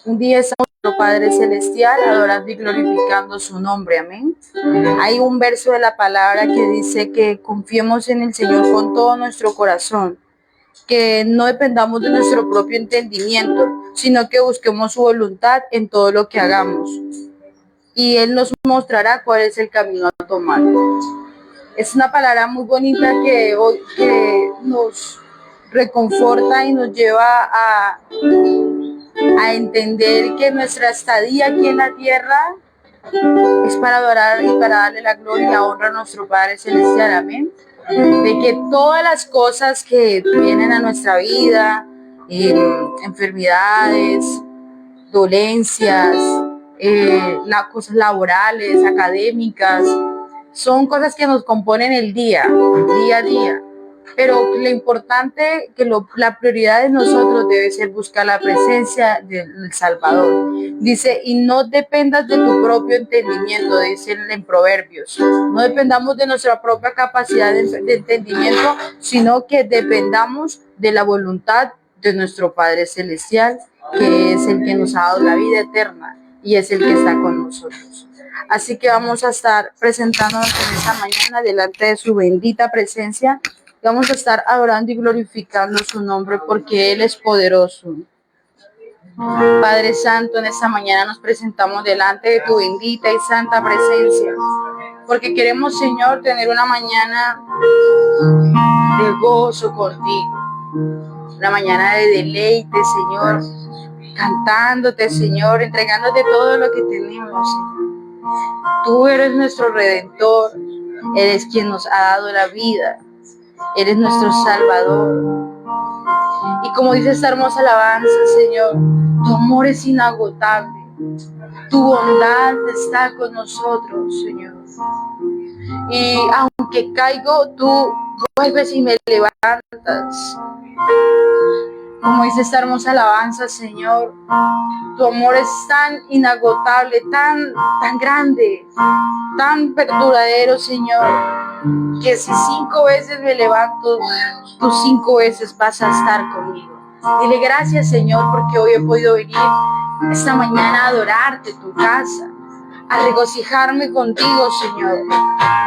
Un día estamos nuestro Padre Celestial adorando y glorificando su nombre, amén. Hay un verso de la palabra que dice que confiemos en el Señor con todo nuestro corazón, que no dependamos de nuestro propio entendimiento, sino que busquemos su voluntad en todo lo que hagamos. Y Él nos mostrará cuál es el camino a tomar. Es una palabra muy bonita que hoy nos reconforta y nos lleva a entender que nuestra estadía aquí en la tierra es para adorar y para darle la gloria y la honra a nuestro Padre Celestial, amén. De que todas las cosas que vienen a nuestra vida, enfermedades, dolencias, cosas laborales, académicas, son cosas que nos componen el día a día. Pero lo importante, la prioridad de nosotros debe ser buscar la presencia del Salvador. Dice, y no dependas de tu propio entendimiento, dice en Proverbios. No dependamos de nuestra propia capacidad de entendimiento, sino que dependamos de la voluntad de nuestro Padre Celestial, que es el que nos ha dado la vida eterna y es el que está con nosotros. Así que vamos a estar presentándonos en esta mañana delante de su bendita presencia. Vamos a estar adorando y glorificando su nombre porque Él es poderoso. Padre Santo, en esta mañana nos presentamos delante de tu bendita y santa presencia, porque queremos, Señor, tener una mañana de gozo contigo, una mañana de deleite, Señor, cantándote, Señor, entregándote todo lo que tenemos, Señor. Tú eres nuestro Redentor, eres quien nos ha dado la vida. Eres nuestro Salvador. Y como dice esta hermosa alabanza, Señor, tu amor es inagotable. Tu bondad está con nosotros, Señor. Y aunque caigo, tú vuelves y me levantas. Como dice esta hermosa alabanza, Señor, tu amor es tan inagotable, tan grande, tan duradero, Señor, que si 5 veces me levanto, tú 5 veces vas a estar conmigo. Dile gracias, Señor, porque hoy he podido venir esta mañana a adorarte tu casa, a regocijarme contigo, Señor.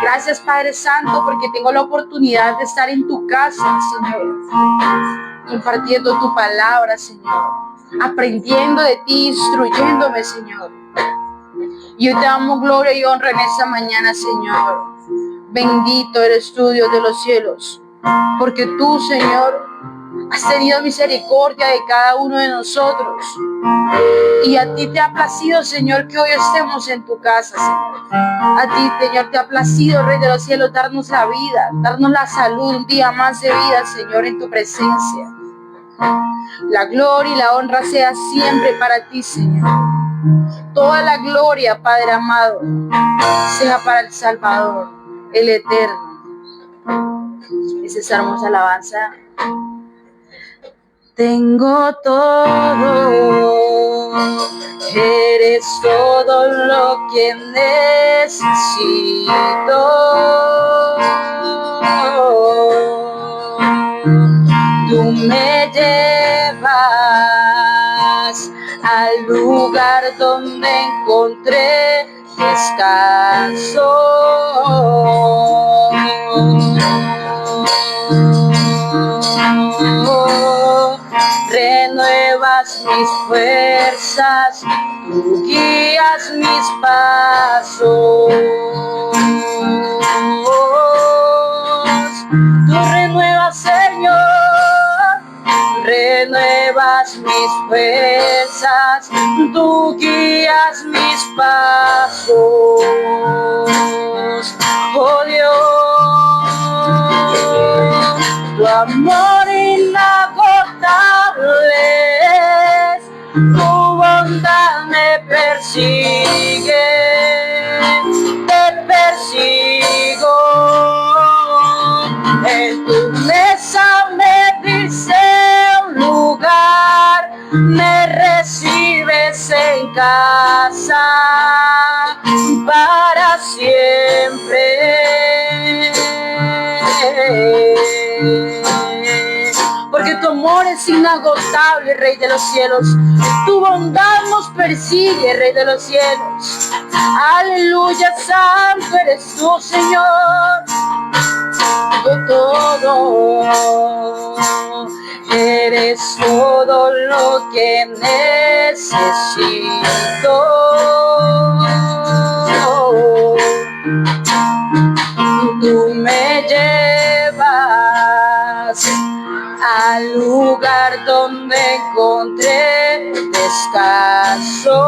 Gracias, Padre Santo, porque tengo la oportunidad de estar en tu casa, Señor, impartiendo tu palabra, Señor, aprendiendo de ti, instruyéndome, Señor. Y hoy te damos gloria y honra en esta mañana, Señor. Bendito eres tú, Dios de los cielos, porque tú, Señor, has tenido misericordia de cada uno de nosotros. Y a ti te ha placido, Señor, que hoy estemos en tu casa, Señor. A ti, Señor, te ha placido, Rey de los cielos, darnos la vida, darnos la salud, un día más de vida, Señor, en tu presencia. La gloria y la honra sea siempre para ti, Señor. Toda la gloria, Padre amado, sea para el Salvador, el Eterno. Es esa hermosa alabanza. Tengo todo, eres todo lo que necesito. Tú me llevas al lugar donde encontré descanso. Renuevas mis fuerzas, tú guías mis pasos. Tú renuevas, Señor, renuevas mis fuerzas, tú guías mis pasos. Oh Dios, tu amor inagotable, tu bondad me persigue, te persigo. En tu mesa me dice un lugar, me recibes en casa para siempre. Porque porque tu amor es inagotable, Rey de los cielos. Tu bondad nos persigue, Rey de los cielos. Aleluya, santo eres tú, Señor. Todo, eres todo lo que necesito. Tú me llevas al lugar donde encontré descanso.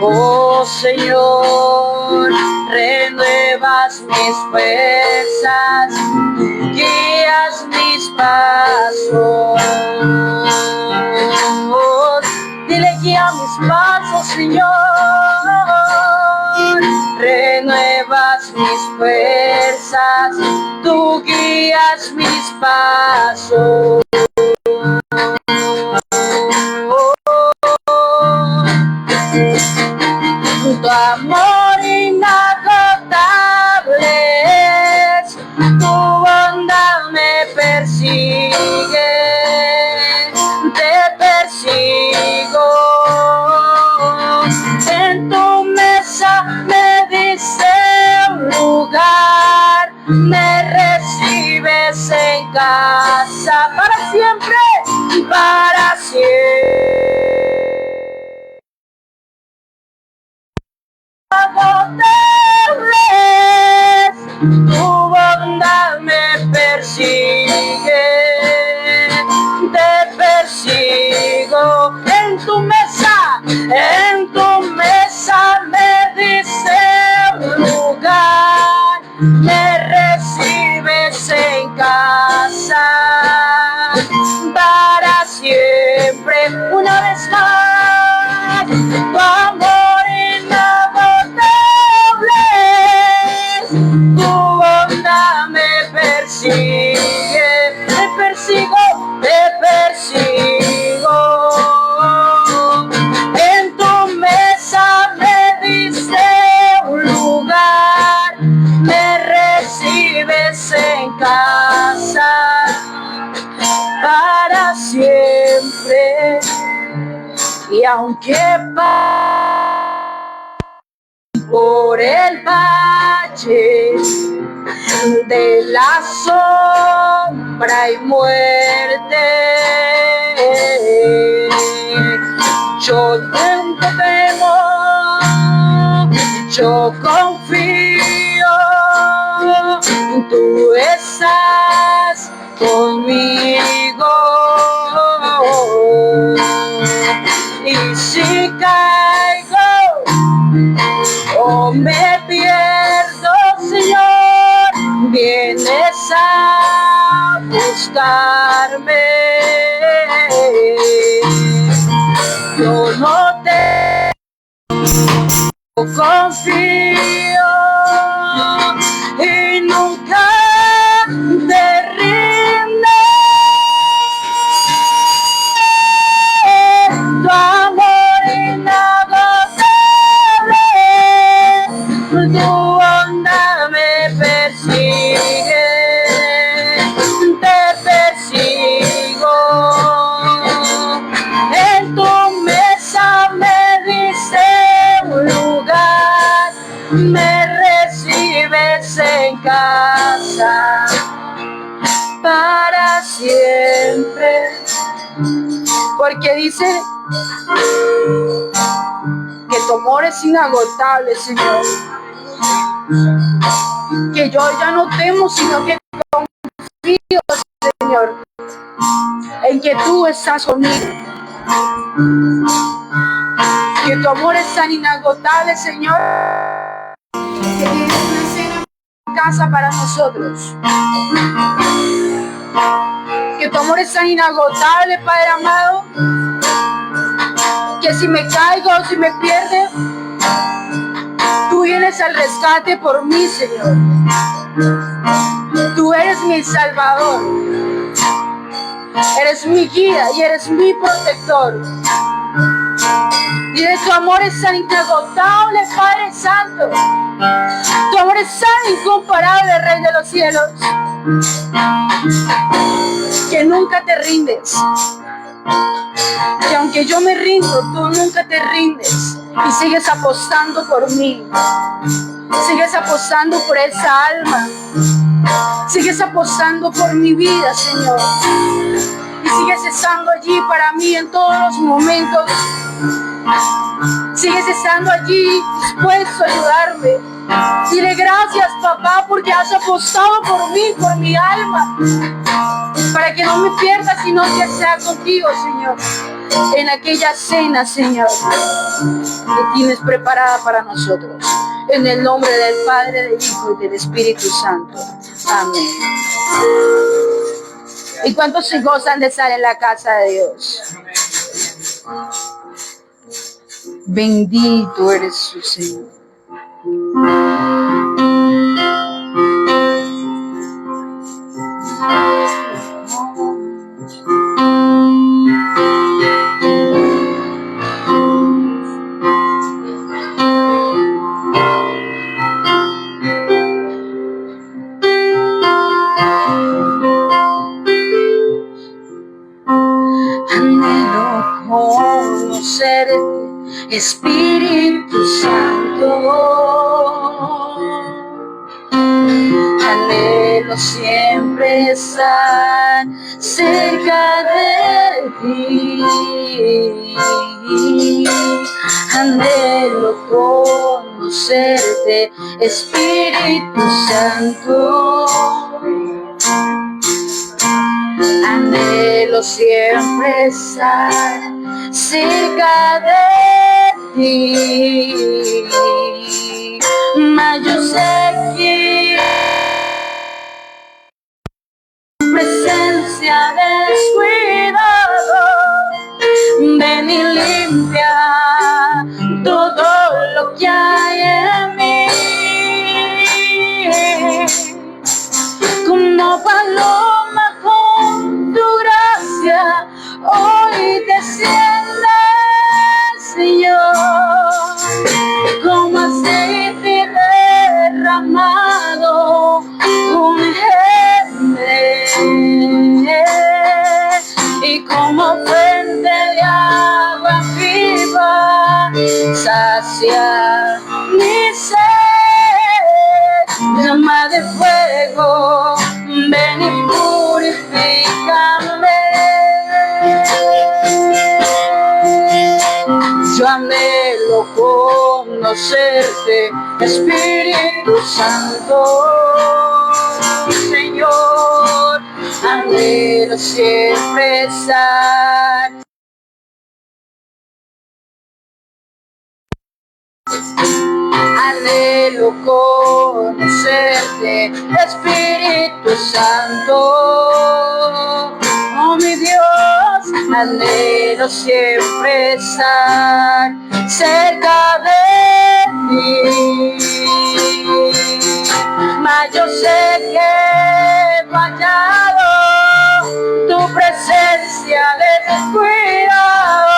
Oh Señor, renuevas mis fuerzas, guías mis pasos. Dile, guía mis pasos, Señor. Renuevas mis fuerzas, tú guías mis pasos. Tu amor inagotable es, tu bondad me persigue, te persigo. En tu mesa me diste un lugar, me recibes en casa para siempre, para siempre. Tu bondad me persigue, te persigo. En tu mesa me diste un lugar, me recibes en casa para siempre. Una vez más, tu amor inagotable, tu bondad me persigue, te persigo, te persigo. En tu mesa me diste un lugar, me recibes en casa para siempre. Y aunque por el valle de la sombra y muerte, yo no temo, yo confío, tú estás conmigo. Y si caigo o me pierdo, Señor, vienes a buscarme. Yo no te confío y nunca te rindes. Tu amor inagotable, tu bondad me persigue, te persigo. En tu mesa me diste un lugar, me recibes en casa para siempre. Porque dice que tu amor es inagotable, Señor. Que yo ya no temo, sino que confío, Señor, en que tú estás conmigo. Que tu amor es tan inagotable, Señor, que tienes una cena en casa para nosotros. Que tu amor es tan inagotable, Padre amado, que si me caigo o si me pierde, tú vienes al rescate por mí, Señor. Tú eres mi Salvador, eres mi guía y eres mi protector. Dile, tu amor es tan inagotable, Padre Santo. Tu amor es tan incomparable, Rey de los cielos, que nunca te rindes. Que aunque yo me rindo, tú nunca te rindes y sigues apostando por mí. Sigues apostando por esa alma. Sigues apostando por mi vida, Señor. Y sigues estando allí para mí en todos los momentos. Sigues estando allí dispuesto a ayudarme. Dile gracias, papá, porque has apostado por mí, por mi alma, para que no me pierda, sino que sea contigo, Señor, en aquella cena, Señor, que tienes preparada para nosotros. En el nombre del Padre, del Hijo y del Espíritu Santo. Amén. ¿Y cuántos se gozan de estar en la casa de Dios? Bendito eres su Señor. Anhelo conocerte, Espíritu Santo. Anhelo siempre estar cerca de ti. Anhelo conocerte, Espíritu Santo. Anhelo siempre estar cerca de ti, mas yo sé que tu presencia descuidado, ven y limpia todo lo que hay en mí. Como paloma con tu gracia, hoy desciende, Señor, como aceite derramado, ungeme, y como fuente de agua viva, sacia mi sed. Llama de fuego, ven y purifícame. Yo anhelo conocerte, Espíritu Santo. Señor, anhelo siempre estar. Anhelo conocerte, Espíritu Santo. Oh mi Dios, anhelo siempre estar cerca de ti. Mas yo sé que he fallado, tu presencia descuidado.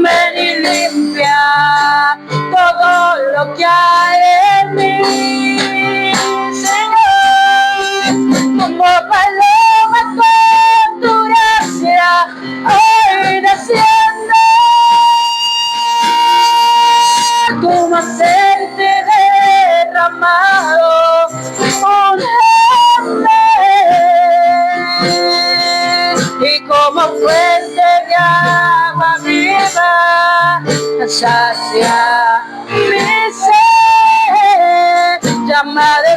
Ven y limpia todo lo que hay en mí, Señor, como paloma con tu gracia, hoy desciende, como aceite derramado, ungeme, y como fuente de agua viva, sacia mi sed. Llama de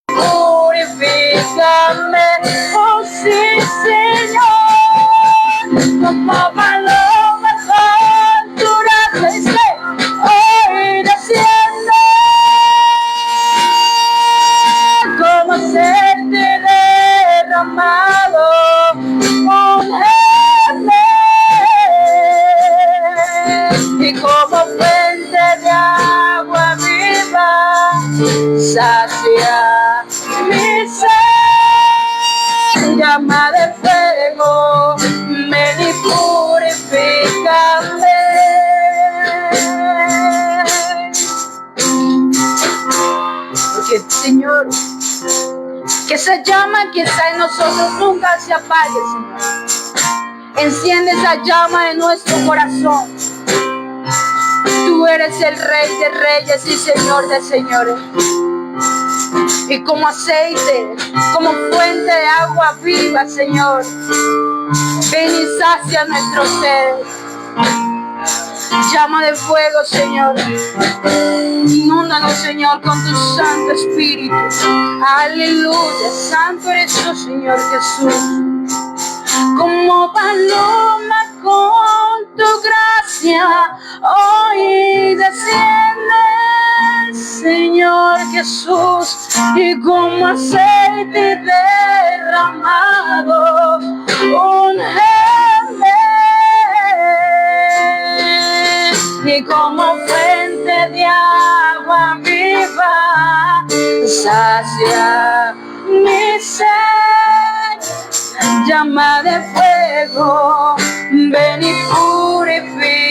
purifícame, oh sí, Señor, como paloma con tu gracia, hoy desciende, como aceite derramado, ungeme, y como fuente de agua viva, sacia mi sed. Llama de fuego, ven y purifica. Señor. Que esa llama que está en nosotros nunca se apague, Señor. Enciende esa llama en nuestro corazón. Tú eres el Rey de Reyes y Señor de Señores. Y como aceite, como fuente de agua viva, Señor, ven y sacia nuestro ser. Llama de fuego, Señor. Inúndanos, Señor, con tu Santo Espíritu. Aleluya. Santo eres tú, Señor Jesús. Como paloma con tu gracia, hoy desciende, Señor Jesús, y como aceite derramado, úngeme, y como fuente de agua viva, sacia mi ser. Llama de fuego, ven y purifícame.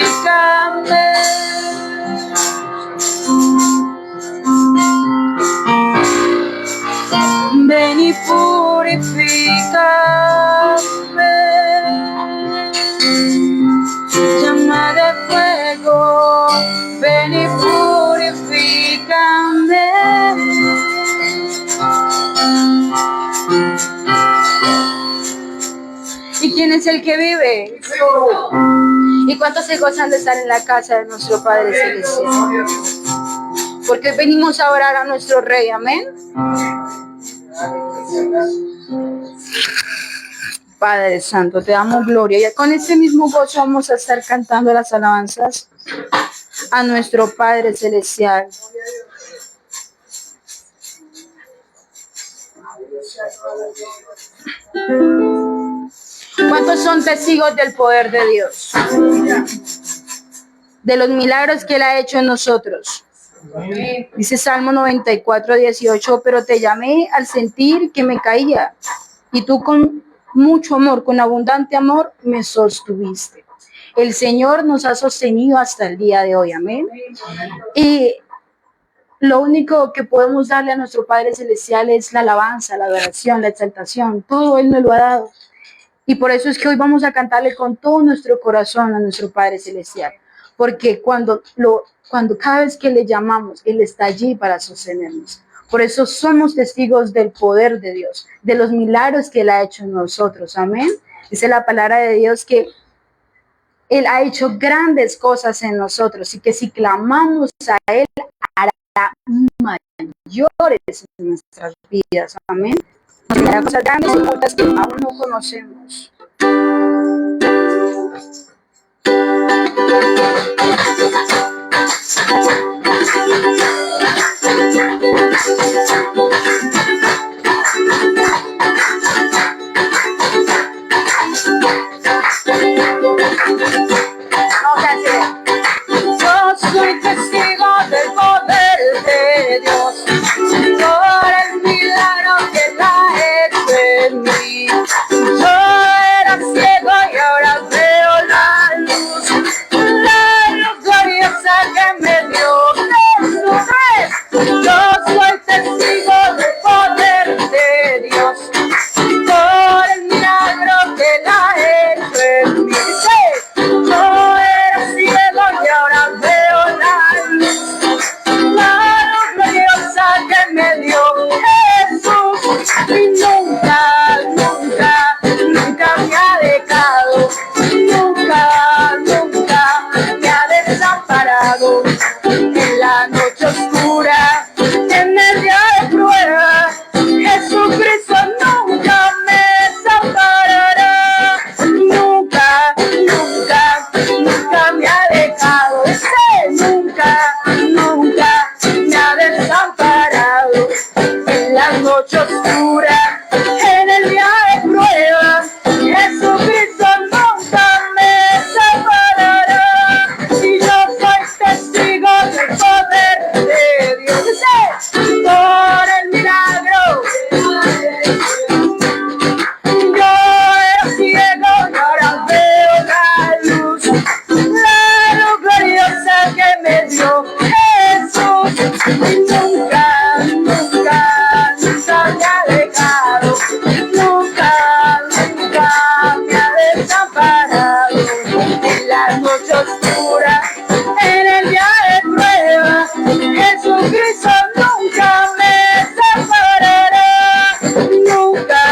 Ven y purifícame. Llama de fuego, ven y purifícame. ¿Y quién es el que vive? ¿Y cuántos se gozan de estar en la casa de nuestro Padre Celestial? Porque venimos a orar a nuestro Rey, amén. Padre Santo, te damos gloria. Y con ese mismo gozo vamos a estar cantando las alabanzas a nuestro Padre Celestial. ¿Cuántos son testigos del poder de Dios? De los milagros que Él ha hecho en nosotros. Dice Salmo 94, 18, pero te llamé al sentir que me caía, y tú con mucho amor, con abundante amor, me sostuviste. El Señor nos ha sostenido hasta el día de hoy, amén. Y lo único que podemos darle a nuestro Padre Celestial es la alabanza, la adoración, la exaltación. Todo Él nos lo ha dado. Y por eso es que hoy vamos a cantarle con todo nuestro corazón a nuestro Padre Celestial. Porque cuando cada vez que le llamamos, Él está allí para sostenernos. Por eso somos testigos del poder de Dios, de los milagros que Él ha hecho en nosotros. Amén. Dice la palabra de Dios que Él ha hecho grandes cosas en nosotros y que si clamamos a Él, hará mayores en nuestras vidas. Amén. Hará cosas grandes y muchas que aún no conocemos. Yo soy testigo del poder de Dios, por el milagro que Él ha hecho en mí. Yo era ciego y ahora veo la luz gloriosa que me dio Jesús. Yo soy testigo del poder nunca, nunca me ha desamparado en la noche oscura, en el día de prueba. Jesucristo nunca me desamparará, nunca,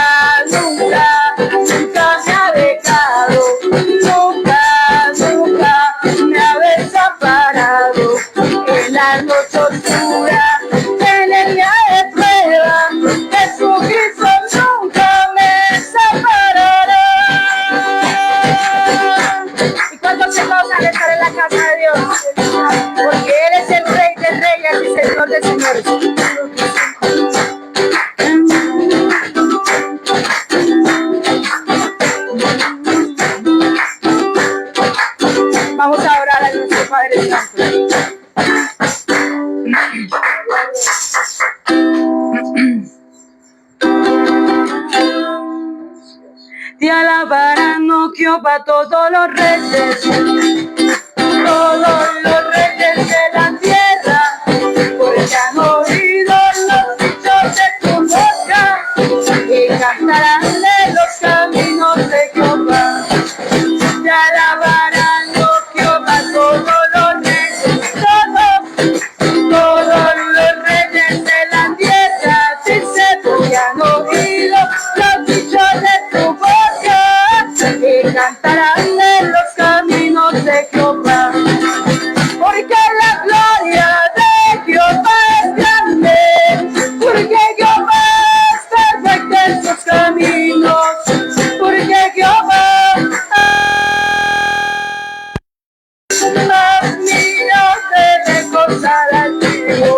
nunca, nunca me ha dejado, nunca, nunca me ha desamparado en la noche oscura, en el día de prueba. Jesucristo nunca me desamparará. ¿Y cuántos se gozan de estar en la casa de Dios? Porque Él es el Rey de Reyes y Señor de Señores. Vamos a orar a nuestro Padre Santo. Te alabarán, oh Jehová, todos los reyes de la tierra, porque han oído los dichos de tu boca, y cantarán de los caminos de Jehová. Te alabarán, oh Jehová, todos los reyes, todos los reyes de la tierra, dice, porque han oído los dichos de tu boca, y cantarán de los caminos de Jehová. Porque la gloria de Jehová es grande, porque Jehová es perfecto en sus caminos, porque Jehová más mira de lejos al altivo,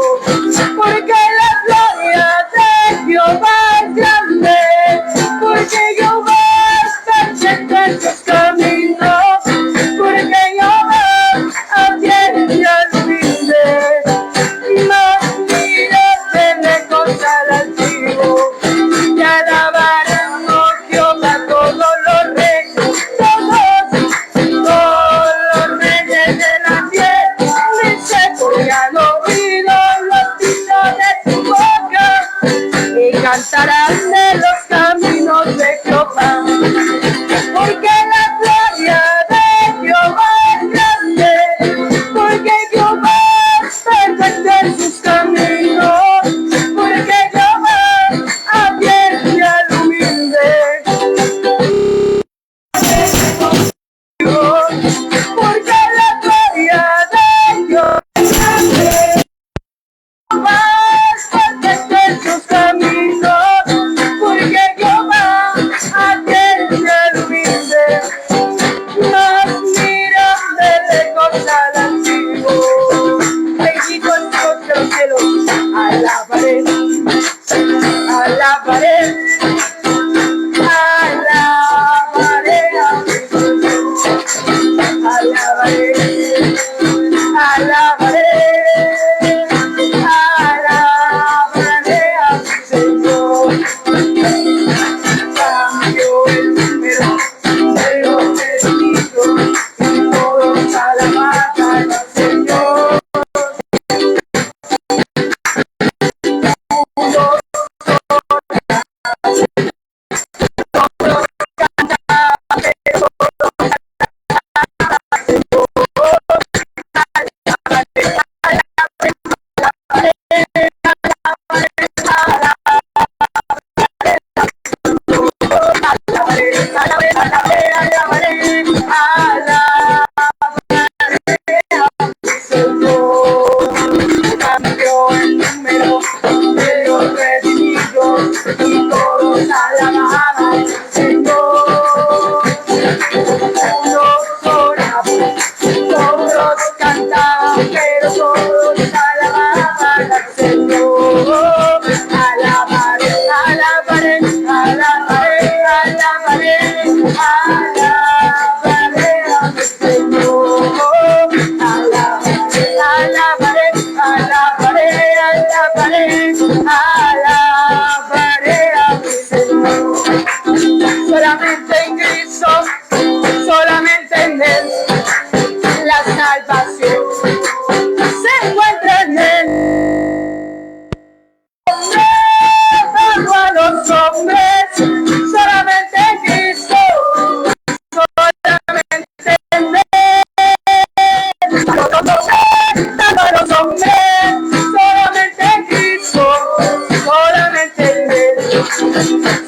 porque la gloria de Jehová es grande, porque Jehová es perfecto en sus caminos, porque Jehová atiende al humilde, más mira de lejos al altivo. Te alabarán, oh Jehová, todos los reyes, todos los reyes de la tierra, dice, porque han oído los dichos de tu boca, y cantarán de los caminos de Jehová. Porque la gloria de Jehová es grande, porque Jehová es perfecto en sus caminos, porque Jehová atiende al humilde. Porque la gloria de Jehová es grande, Jehová es perfecto en sus caminos, porque Jehová atiende al humilde, más mira de lejos al altivo. Bendito el Dios de los cielos, alabaré, alabaré, alabaré a mi Dios, alabaré, alabaré, alabaré a mi Señor. Cambio el número de los testigos y todos alaban al Señor.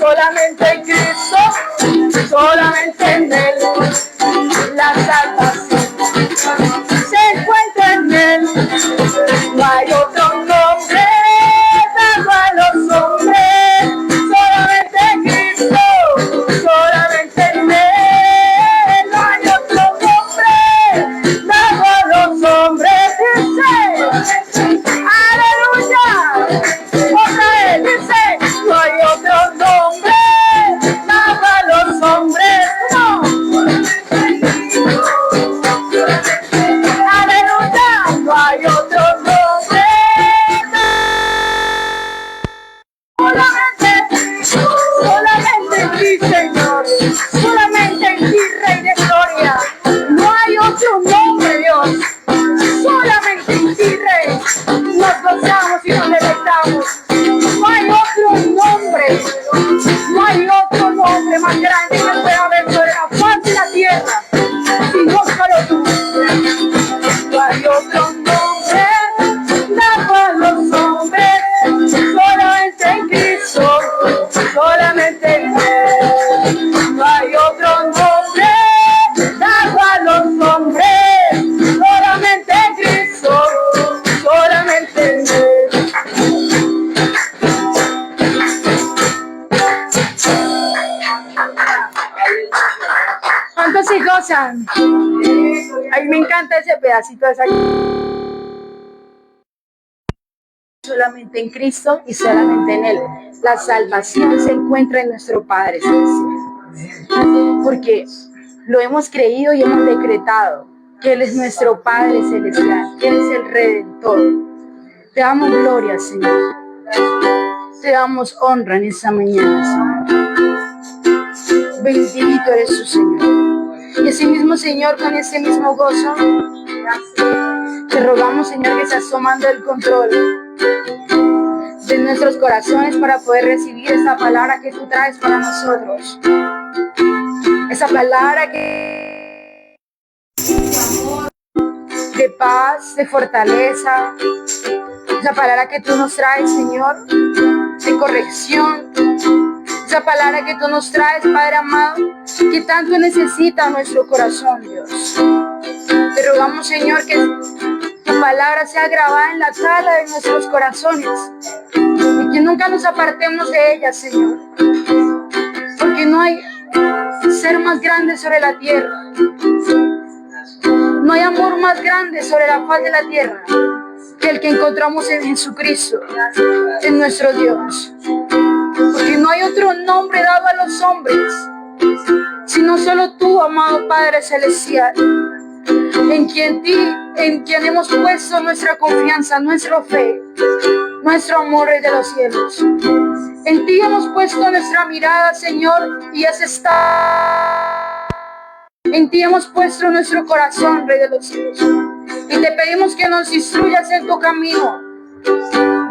solamente en Cristo, solamente en Él. La salvación se encuentra en Él. No hay otro nombre dado a los hombres, solamente en Cristo, solamente en Él. No hay otro nombre dado a los hombres. Dice, aleluya. Otra vez dice, no hay otro nombre dado a los hombres. No. Aleluya, no hay otro nombre. Solamente en ti, Señor. Solamente en ti, Rey de Gloria. No hay otro nombre, Dios. Solamente en ti, Rey. Nos gozamos y nos deleitamos. No hay otro nombre. No hay otro nombre más grande que pueda haber sobre la faz de la tierra. Sino solo tú. No hay otro nombre dado a los hombres, solamente en Cristo, solamente en Él. No hay otro nombre dado a los hombres, solamente en Cristo, solamente en Él. ¿Cuántos se gozan? A mí me encanta ese pedacito de esa. Solamente en Cristo y solamente en Él. La salvación se encuentra en nuestro Padre Celestial. Porque lo hemos creído y hemos decretado que Él es nuestro Padre Celestial, que Él es el Redentor. Te damos gloria, Señor. Te damos honra en esta mañana, Señor. Bendito eres tu Señor. Y ese mismo Señor, con ese mismo gozo, te rogamos, Señor, que seas tomando el control de nuestros corazones para poder recibir esa palabra que tú traes para nosotros. Esa palabra que de paz, de fortaleza. Esa palabra que tú nos traes, Señor, de corrección. Esa palabra que tú nos traes, Padre amado, que tanto necesita nuestro corazón, Dios. Te rogamos, Señor, que tu palabra sea grabada en la tabla de nuestros corazones y que nunca nos apartemos de ella, Señor. Porque no hay ser más grande sobre la tierra. No hay amor más grande sobre la faz de la tierra que el que encontramos en Jesucristo, en nuestro Dios. Porque no hay otro nombre dado a los hombres, sino solo tú, amado Padre Celestial, en quien hemos puesto nuestra confianza, nuestra fe, nuestro amor, Rey de los cielos. En ti hemos puesto nuestra mirada, Señor, y es estar. En ti hemos puesto nuestro corazón, Rey de los cielos. Y te pedimos que nos instruyas en tu camino.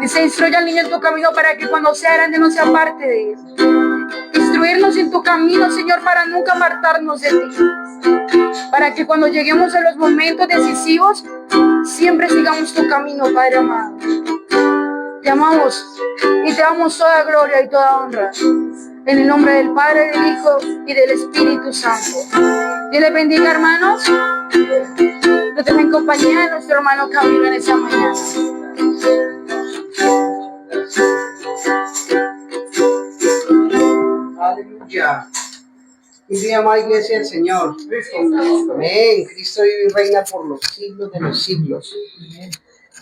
Dice, instruye al niño en tu camino para que cuando sea grande no se aparte de él. Instruirnos en tu camino, Señor, para nunca apartarnos de ti. Para que cuando lleguemos a los momentos decisivos, siempre sigamos tu camino, Padre amado. Te amamos y te damos toda gloria y toda honra. En el nombre del Padre, del Hijo y del Espíritu Santo. Dios les bendiga, hermanos. Yo tengo en compañía de nuestro hermano Camilo en esta mañana. Aleluya. Y bien, amada iglesia del Señor. Amén. Cristo vive y reina por los siglos de los siglos.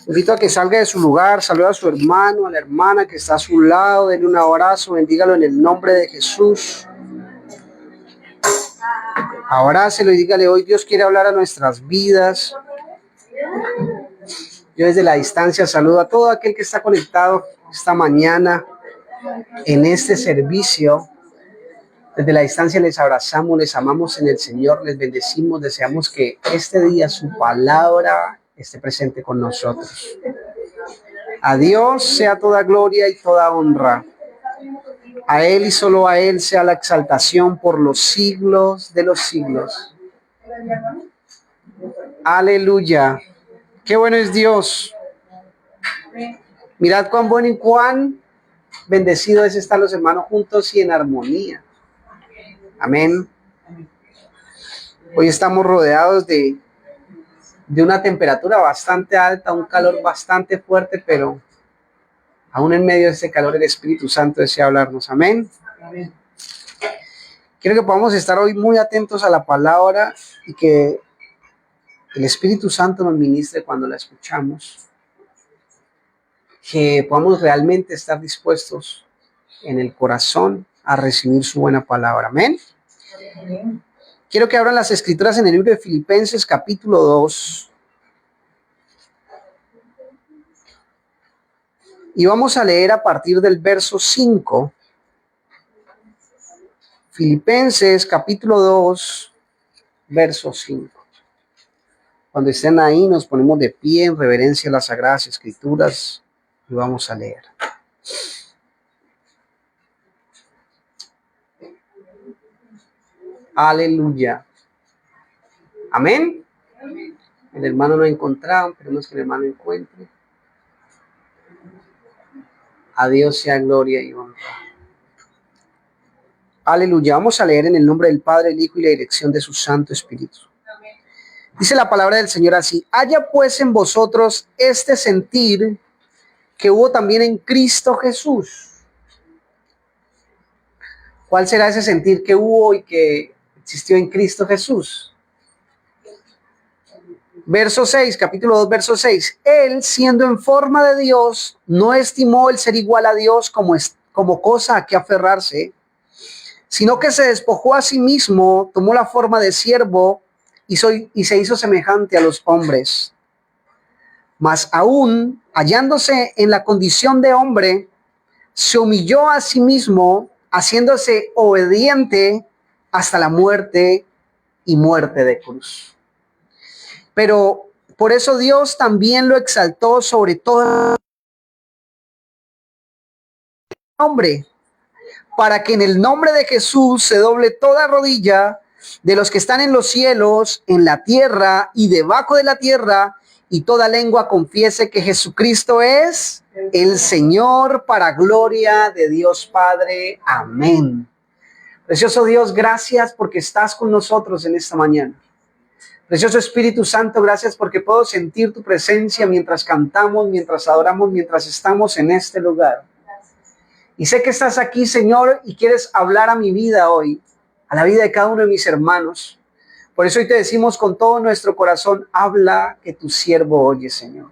Invito a que salga de su lugar, saluda a su hermano, a la hermana que está a su lado, denle un abrazo, bendígalo en el nombre de Jesús. Abrácelo y dígale, hoy Dios quiere hablar a nuestras vidas. Yo desde la distancia saludo a todo aquel que está conectado esta mañana en este servicio. Desde la distancia les abrazamos, les amamos en el Señor, les bendecimos, deseamos que este día su palabra esté presente con nosotros. A Dios sea toda gloria y toda honra. A Él y solo a Él sea la exaltación por los siglos de los siglos. Aleluya. Qué bueno es Dios. Mirad cuán bueno y cuán bendecido es estar los hermanos juntos y en armonía. Amén. Hoy estamos rodeados de una temperatura bastante alta, un calor bastante fuerte, pero aún en medio de ese calor el Espíritu Santo desea hablarnos. Amén. Quiero que podamos estar hoy muy atentos a la palabra y que el Espíritu Santo nos ministre cuando la escuchamos. Que podamos realmente estar dispuestos en el corazón a recibir su buena palabra. Amén. Quiero que abran las escrituras en el libro de Filipenses capítulo 2. Y vamos a leer a partir del verso 5. Filipenses capítulo 2, verso 5. Cuando estén ahí nos ponemos de pie en reverencia a las Sagradas Escrituras y vamos a leer. Aleluya. Amén. El hermano no ha encontrado, esperemos que el hermano encuentre. A Dios sea gloria y honra. Aleluya. Vamos a leer en el nombre del Padre, el Hijo y la dirección de su Santo Espíritu. Dice la palabra del Señor así: haya pues en vosotros este sentir que hubo también en Cristo Jesús. ¿Cuál será ese sentir que hubo y que existió en Cristo Jesús? Verso 6, capítulo 2, verso 6. Él, siendo en forma de Dios, no estimó el ser igual a Dios como cosa a que aferrarse, sino que se despojó a sí mismo, tomó la forma de siervo y se hizo semejante a los hombres. Mas aún, hallándose en la condición de hombre, se humilló a sí mismo, haciéndose obediente hasta la muerte y muerte de cruz. Pero por eso Dios también lo exaltó sobre todo nombre, para que en el nombre de Jesús se doble toda rodilla de los que están en los cielos, en la tierra y debajo de la tierra, y toda lengua confiese que Jesucristo es el Señor, para gloria de Dios Padre. Amén. Precioso Dios, gracias porque estás con nosotros en esta mañana. Precioso Espíritu Santo, gracias porque puedo sentir tu presencia mientras cantamos, mientras adoramos, mientras estamos en este lugar. Y sé que estás aquí, Señor, y quieres hablar a mi vida hoy, a la vida de cada uno de mis hermanos. Por eso hoy te decimos con todo nuestro corazón: habla, que tu siervo oye, Señor.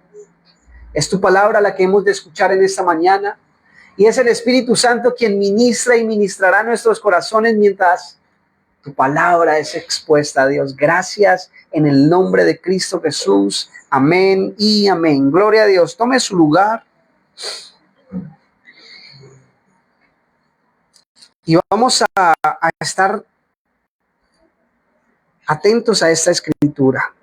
Es tu palabra la que hemos de escuchar en esta mañana, y es el Espíritu Santo quien ministra y ministrará nuestros corazones mientras tu palabra es expuesta a Dios. Gracias en el nombre de Cristo Jesús. Amén y amén. Gloria a Dios. Tome su lugar. Y vamos a estar atentos a esta escritura.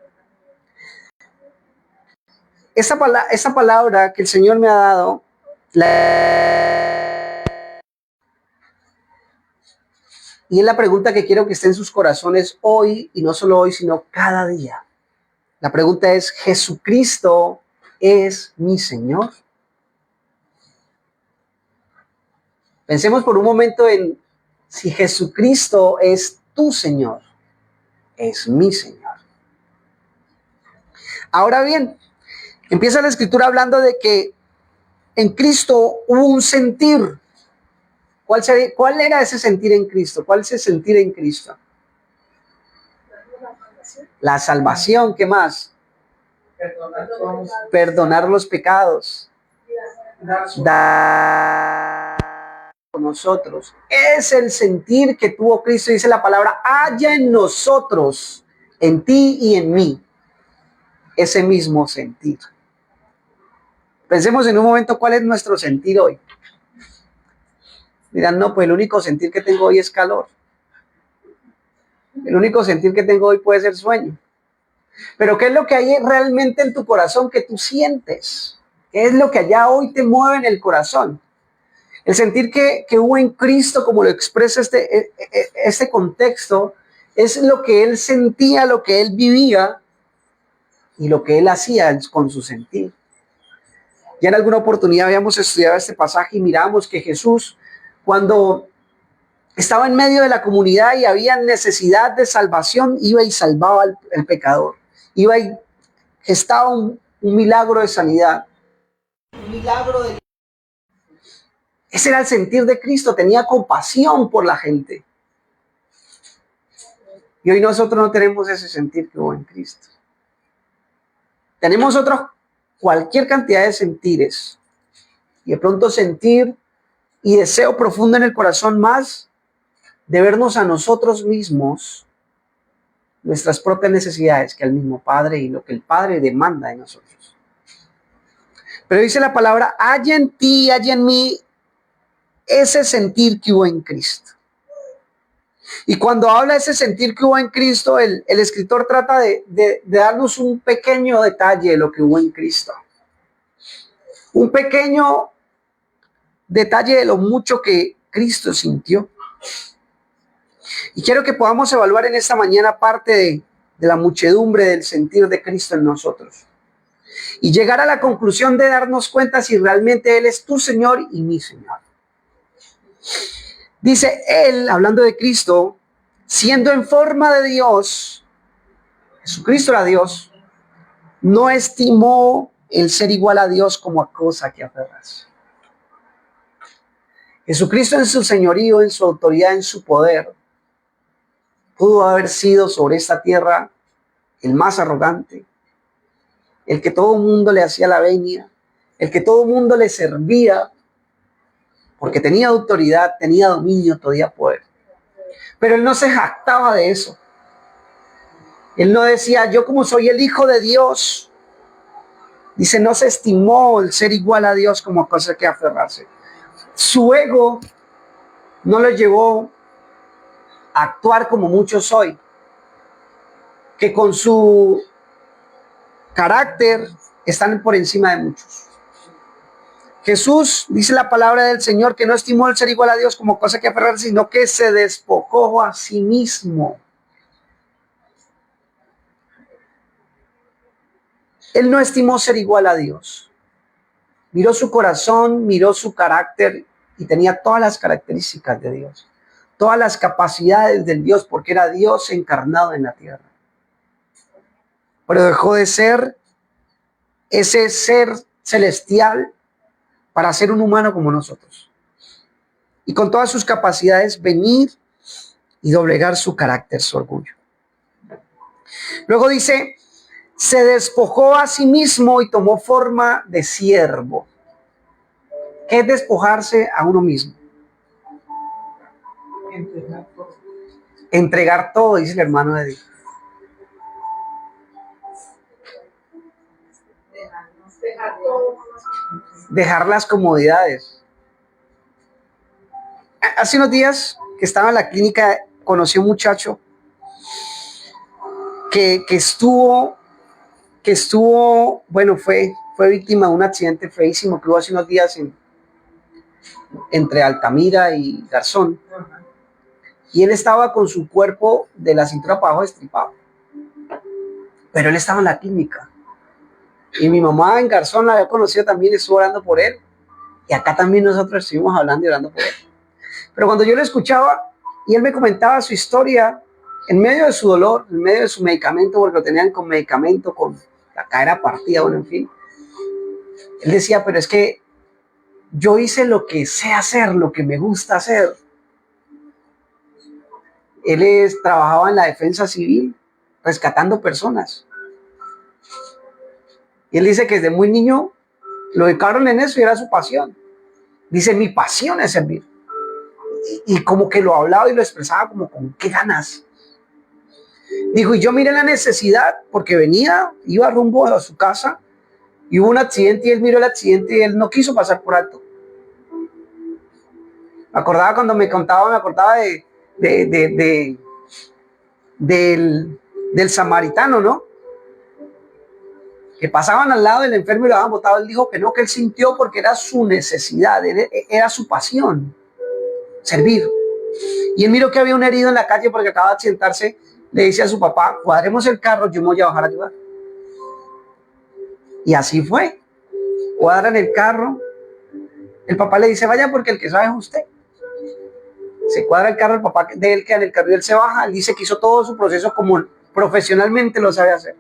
Esta palabra que el Señor me ha dado, y es la pregunta que quiero que esté en sus corazones hoy, y no solo hoy, sino cada día. La pregunta es: ¿Jesucristo es mi Señor? Pensemos por un momento en si Jesucristo es tu Señor, es mi Señor. Ahora bien, empieza la escritura hablando de que en Cristo hubo un sentir. ¿Cuál era ese sentir en Cristo? ¿Cuál es ese sentir en Cristo? La salvación, ¿qué más? Perdonar los pecados. Dar con nosotros. Es el sentir que tuvo Cristo. Dice la palabra: haya en nosotros, en ti y en mí, ese mismo sentir. Pensemos en un momento cuál es nuestro sentir hoy. Dirán: no, pues el único sentir que tengo hoy es calor. El único sentir que tengo hoy puede ser sueño. Pero ¿qué es lo que hay realmente en tu corazón que tú sientes? ¿Qué es lo que allá hoy te mueve en el corazón? El sentir que hubo en Cristo, como lo expresa este contexto, es lo que Él sentía, lo que Él vivía y lo que Él hacía con su sentir. Ya en alguna oportunidad habíamos estudiado este pasaje y miramos que Jesús, cuando estaba en medio de la comunidad y había necesidad de salvación, iba y salvaba al pecador. Iba y gestaba un milagro de sanidad. Un milagro de... Ese era el sentir de Cristo, tenía compasión por la gente. Y hoy nosotros no tenemos ese sentir que hubo en Cristo. Tenemos cualquier cantidad de sentires. Y de pronto sentir y deseo profundo en el corazón más de vernos a nosotros mismos, nuestras propias necesidades, que al mismo Padre y lo que el Padre demanda de nosotros. Pero dice la palabra, haya en ti, haya en mí ese sentir que hubo en Cristo. Y cuando habla de ese sentir que hubo en Cristo, el escritor trata de darnos un pequeño detalle de lo que hubo en Cristo. Un pequeño detalle de lo mucho que Cristo sintió. Y quiero que podamos evaluar en esta mañana parte de la muchedumbre del sentir de Cristo en nosotros. Y llegar a la conclusión de darnos cuenta si realmente Él es tu Señor y mi Señor. Dice Él, hablando de Cristo, siendo en forma de Dios, Jesucristo era Dios, no estimó el ser igual a Dios como a cosa que aferrarse. Jesucristo en su señorío, en su autoridad, en su poder, pudo haber sido sobre esta tierra el más arrogante, el que todo el mundo le hacía la venia, el que todo el mundo le servía, porque tenía autoridad, tenía dominio, tenía poder. Pero Él no se jactaba de eso. Él no decía, yo como soy el Hijo de Dios. Dice, no se estimó el ser igual a Dios como cosa que aferrarse. Su ego no lo llevó a actuar como muchos hoy, que con su carácter están por encima de muchos. Jesús, dice la palabra del Señor, que no estimó el ser igual a Dios como cosa que aferrarse, sino que se despojó a sí mismo. Él no estimó ser igual a Dios. Miró su corazón, miró su carácter y tenía todas las características de Dios. Todas las capacidades del Dios, porque era Dios encarnado en la tierra. Pero dejó de ser ese ser celestial para ser un humano como nosotros. Y con todas sus capacidades venir y doblegar su carácter, su orgullo. Luego dice, se despojó a sí mismo y tomó forma de siervo. ¿Qué es despojarse a uno mismo? Entregar todo, dice el hermano de Dios. Dejar las comodidades. Hace unos días que estaba en la clínica, conocí a un muchacho que estuvo, bueno, fue víctima de un accidente feísimo que hubo hace unos días entre Altamira y Garzón. Y él estaba con su cuerpo de la cintura para abajo destripado. Pero él estaba en la clínica. Y mi mamá en Garzón la había conocido también, estuvo orando por él. Y acá también nosotros estuvimos hablando y orando por él. Pero cuando yo lo escuchaba y él me comentaba su historia, en medio de su dolor, en medio de su medicamento, porque lo tenían con medicamento, con la cadera partida, bueno, en fin. Él decía, pero es que yo hice lo que sé hacer, lo que me gusta hacer. Él trabajaba en la defensa civil, rescatando personas. Y él dice que desde muy niño lo educaron en eso y era su pasión. Dice, mi pasión es servir. Y como que lo hablaba y lo expresaba como con qué ganas. Dijo, y yo miré la necesidad porque iba rumbo a su casa y hubo un accidente y él miró el accidente y él no quiso pasar por alto. Me acordaba cuando me acordaba del samaritano, ¿no? Que pasaban al lado del enfermo y lo habían botado. Él dijo que no, que él sintió porque era su necesidad, era su pasión, servir. Y él miró que había un herido en la calle porque acaba de accidentarse. Le dice a su papá, cuadremos el carro, yo me voy a bajar a ayudar. Y así fue. Cuadran el carro, el papá le dice, vaya porque el que sabe es usted. Se cuadra el carro, el papá de él queda en el carro y él se baja, él dice que hizo todo su proceso como profesionalmente lo sabe hacer.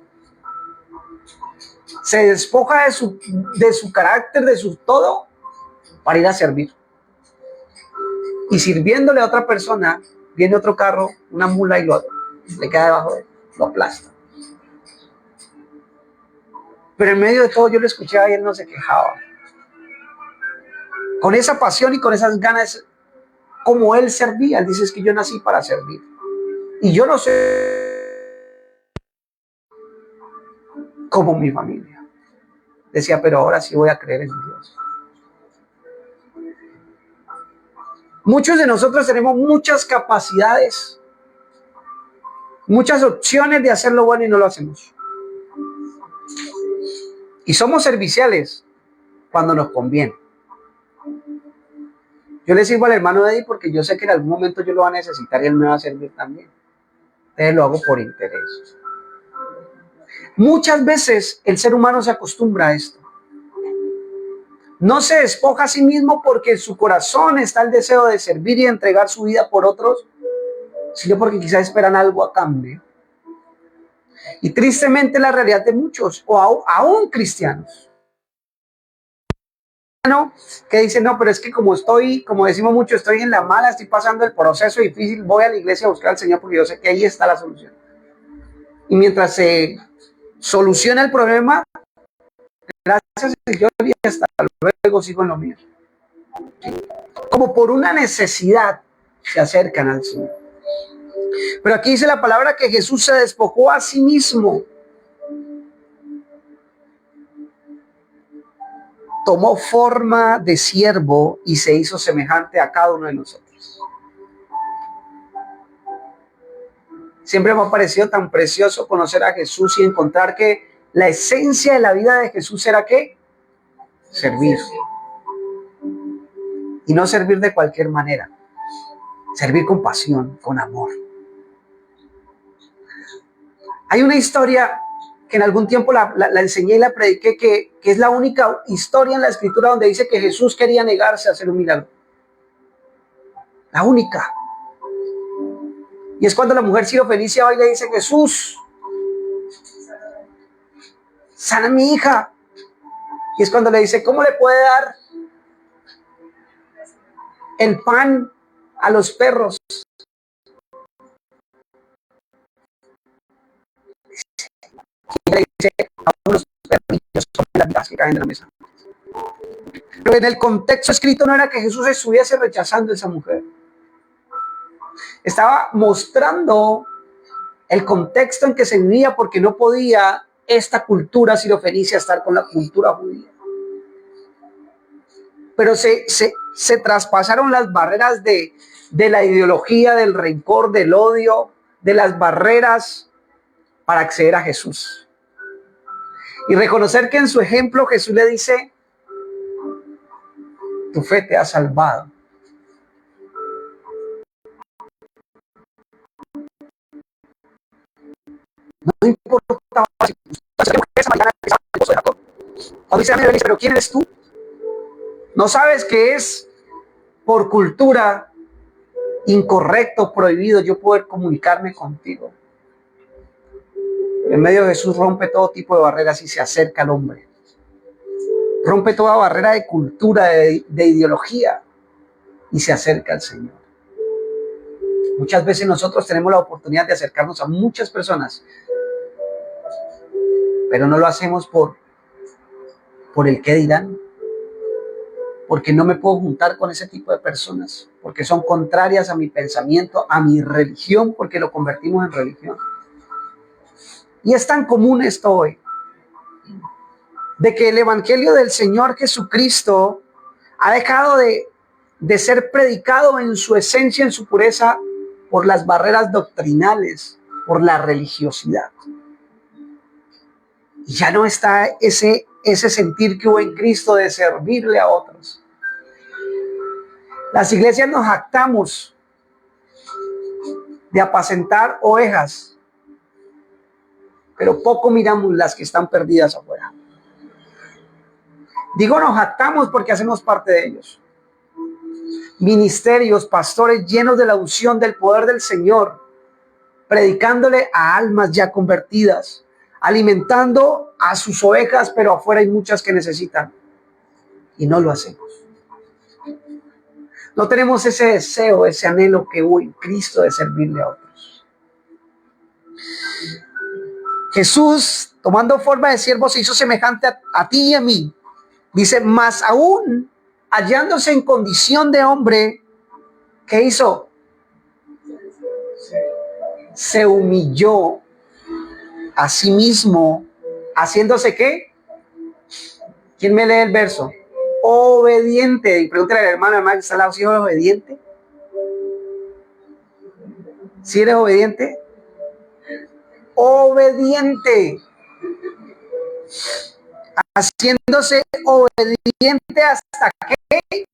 Se despoja de su carácter, de su todo, para ir a servir. Y sirviéndole a otra persona, viene otro carro, una mula y le queda debajo de él, lo aplasta. Pero en medio de todo yo lo escuchaba y él no se quejaba. Con esa pasión y con esas ganas, como él servía, él dice, es que yo nací para servir. Y yo no sé como mi familia. Decía, pero ahora sí voy a creer en Dios. Muchos de nosotros tenemos muchas capacidades, muchas opciones de hacer lo bueno y no lo hacemos. Y somos serviciales cuando nos conviene. Yo le sirvo al hermano Eddie porque yo sé que en algún momento yo lo va a necesitar y él me va a servir también. Entonces lo hago por interés. Muchas veces el ser humano se acostumbra a esto. No se despoja a sí mismo porque en su corazón está el deseo de servir y de entregar su vida por otros, sino porque quizás esperan algo a cambio. Y tristemente la realidad de muchos, o aún cristianos, que dicen, no, pero es que como estoy, como decimos mucho, estoy en la mala, estoy pasando el proceso difícil, voy a la iglesia a buscar al Señor porque yo sé que ahí está la solución. Y mientras se soluciona el problema, gracias Señor y hasta luego sigo en lo mío. Como por una necesidad se acercan al Señor. Pero aquí dice la palabra que Jesús se despojó a sí mismo. Tomó forma de siervo y se hizo semejante a cada uno de nosotros. Siempre me ha parecido tan precioso conocer a Jesús y encontrar que la esencia de la vida de Jesús era ¿qué? Servir. Y no servir de cualquier manera. Servir con pasión, con amor. Hay una historia que en algún tiempo la enseñé y la prediqué, que es la única historia en la Escritura donde dice que Jesús quería negarse a hacer un milagro. La única. Y es cuando la mujer Sirofenicia va y le dice, Jesús, sana a mi hija. Y es cuando le dice, ¿cómo le puede dar el pan a los perros? Y le dice, a unos perrillos comen las migajas que caen de la mesa. Pero en el contexto escrito no era que Jesús estuviese rechazando a esa mujer. Estaba mostrando el contexto en que se vivía porque no podía esta cultura sirofenicia estar con la cultura judía. Pero se traspasaron las barreras de la ideología, del rencor, del odio, de las barreras para acceder a Jesús. Y reconocer que en su ejemplo Jesús le dice, tu fe te ha salvado. No importa si esa mañana cuando dice a mí, pero ¿quién eres tú? ¿No sabes que es por cultura incorrecto, prohibido yo poder comunicarme contigo? En medio de Jesús rompe todo tipo de barreras y se acerca al hombre. Rompe toda barrera de cultura, de ideología y se acerca al Señor. Muchas veces nosotros tenemos la oportunidad de acercarnos a muchas personas, pero no lo hacemos por el qué dirán, porque no me puedo juntar con ese tipo de personas, porque son contrarias a mi pensamiento, a mi religión, porque lo convertimos en religión. Y es tan común esto hoy, de que el evangelio del Señor Jesucristo ha dejado de ser predicado en su esencia, en su pureza, por las barreras doctrinales, por la religiosidad. Y ya no está ese sentir que hubo en Cristo de servirle a otros. Las iglesias nos jactamos de apacentar ovejas, pero poco miramos las que están perdidas afuera. Digo nos jactamos porque hacemos parte de ellos. Ministerios, pastores llenos de la unción del poder del Señor, predicándole a almas ya convertidas, alimentando a sus ovejas, pero afuera hay muchas que necesitan. Y no lo hacemos. No tenemos ese deseo, ese anhelo que hubo en Cristo de servirle a otros. Jesús, tomando forma de siervo, se hizo semejante a ti y a mí. Dice, más aún, hallándose en condición de hombre, ¿qué hizo? Se humilló a sí mismo, haciéndose ¿qué? ¿Quién me lee el verso? Obediente. Y pregúntale a la hermana que está al lado, ¿si eres obediente? ¿Si eres obediente? Obediente. Haciéndose obediente hasta qué?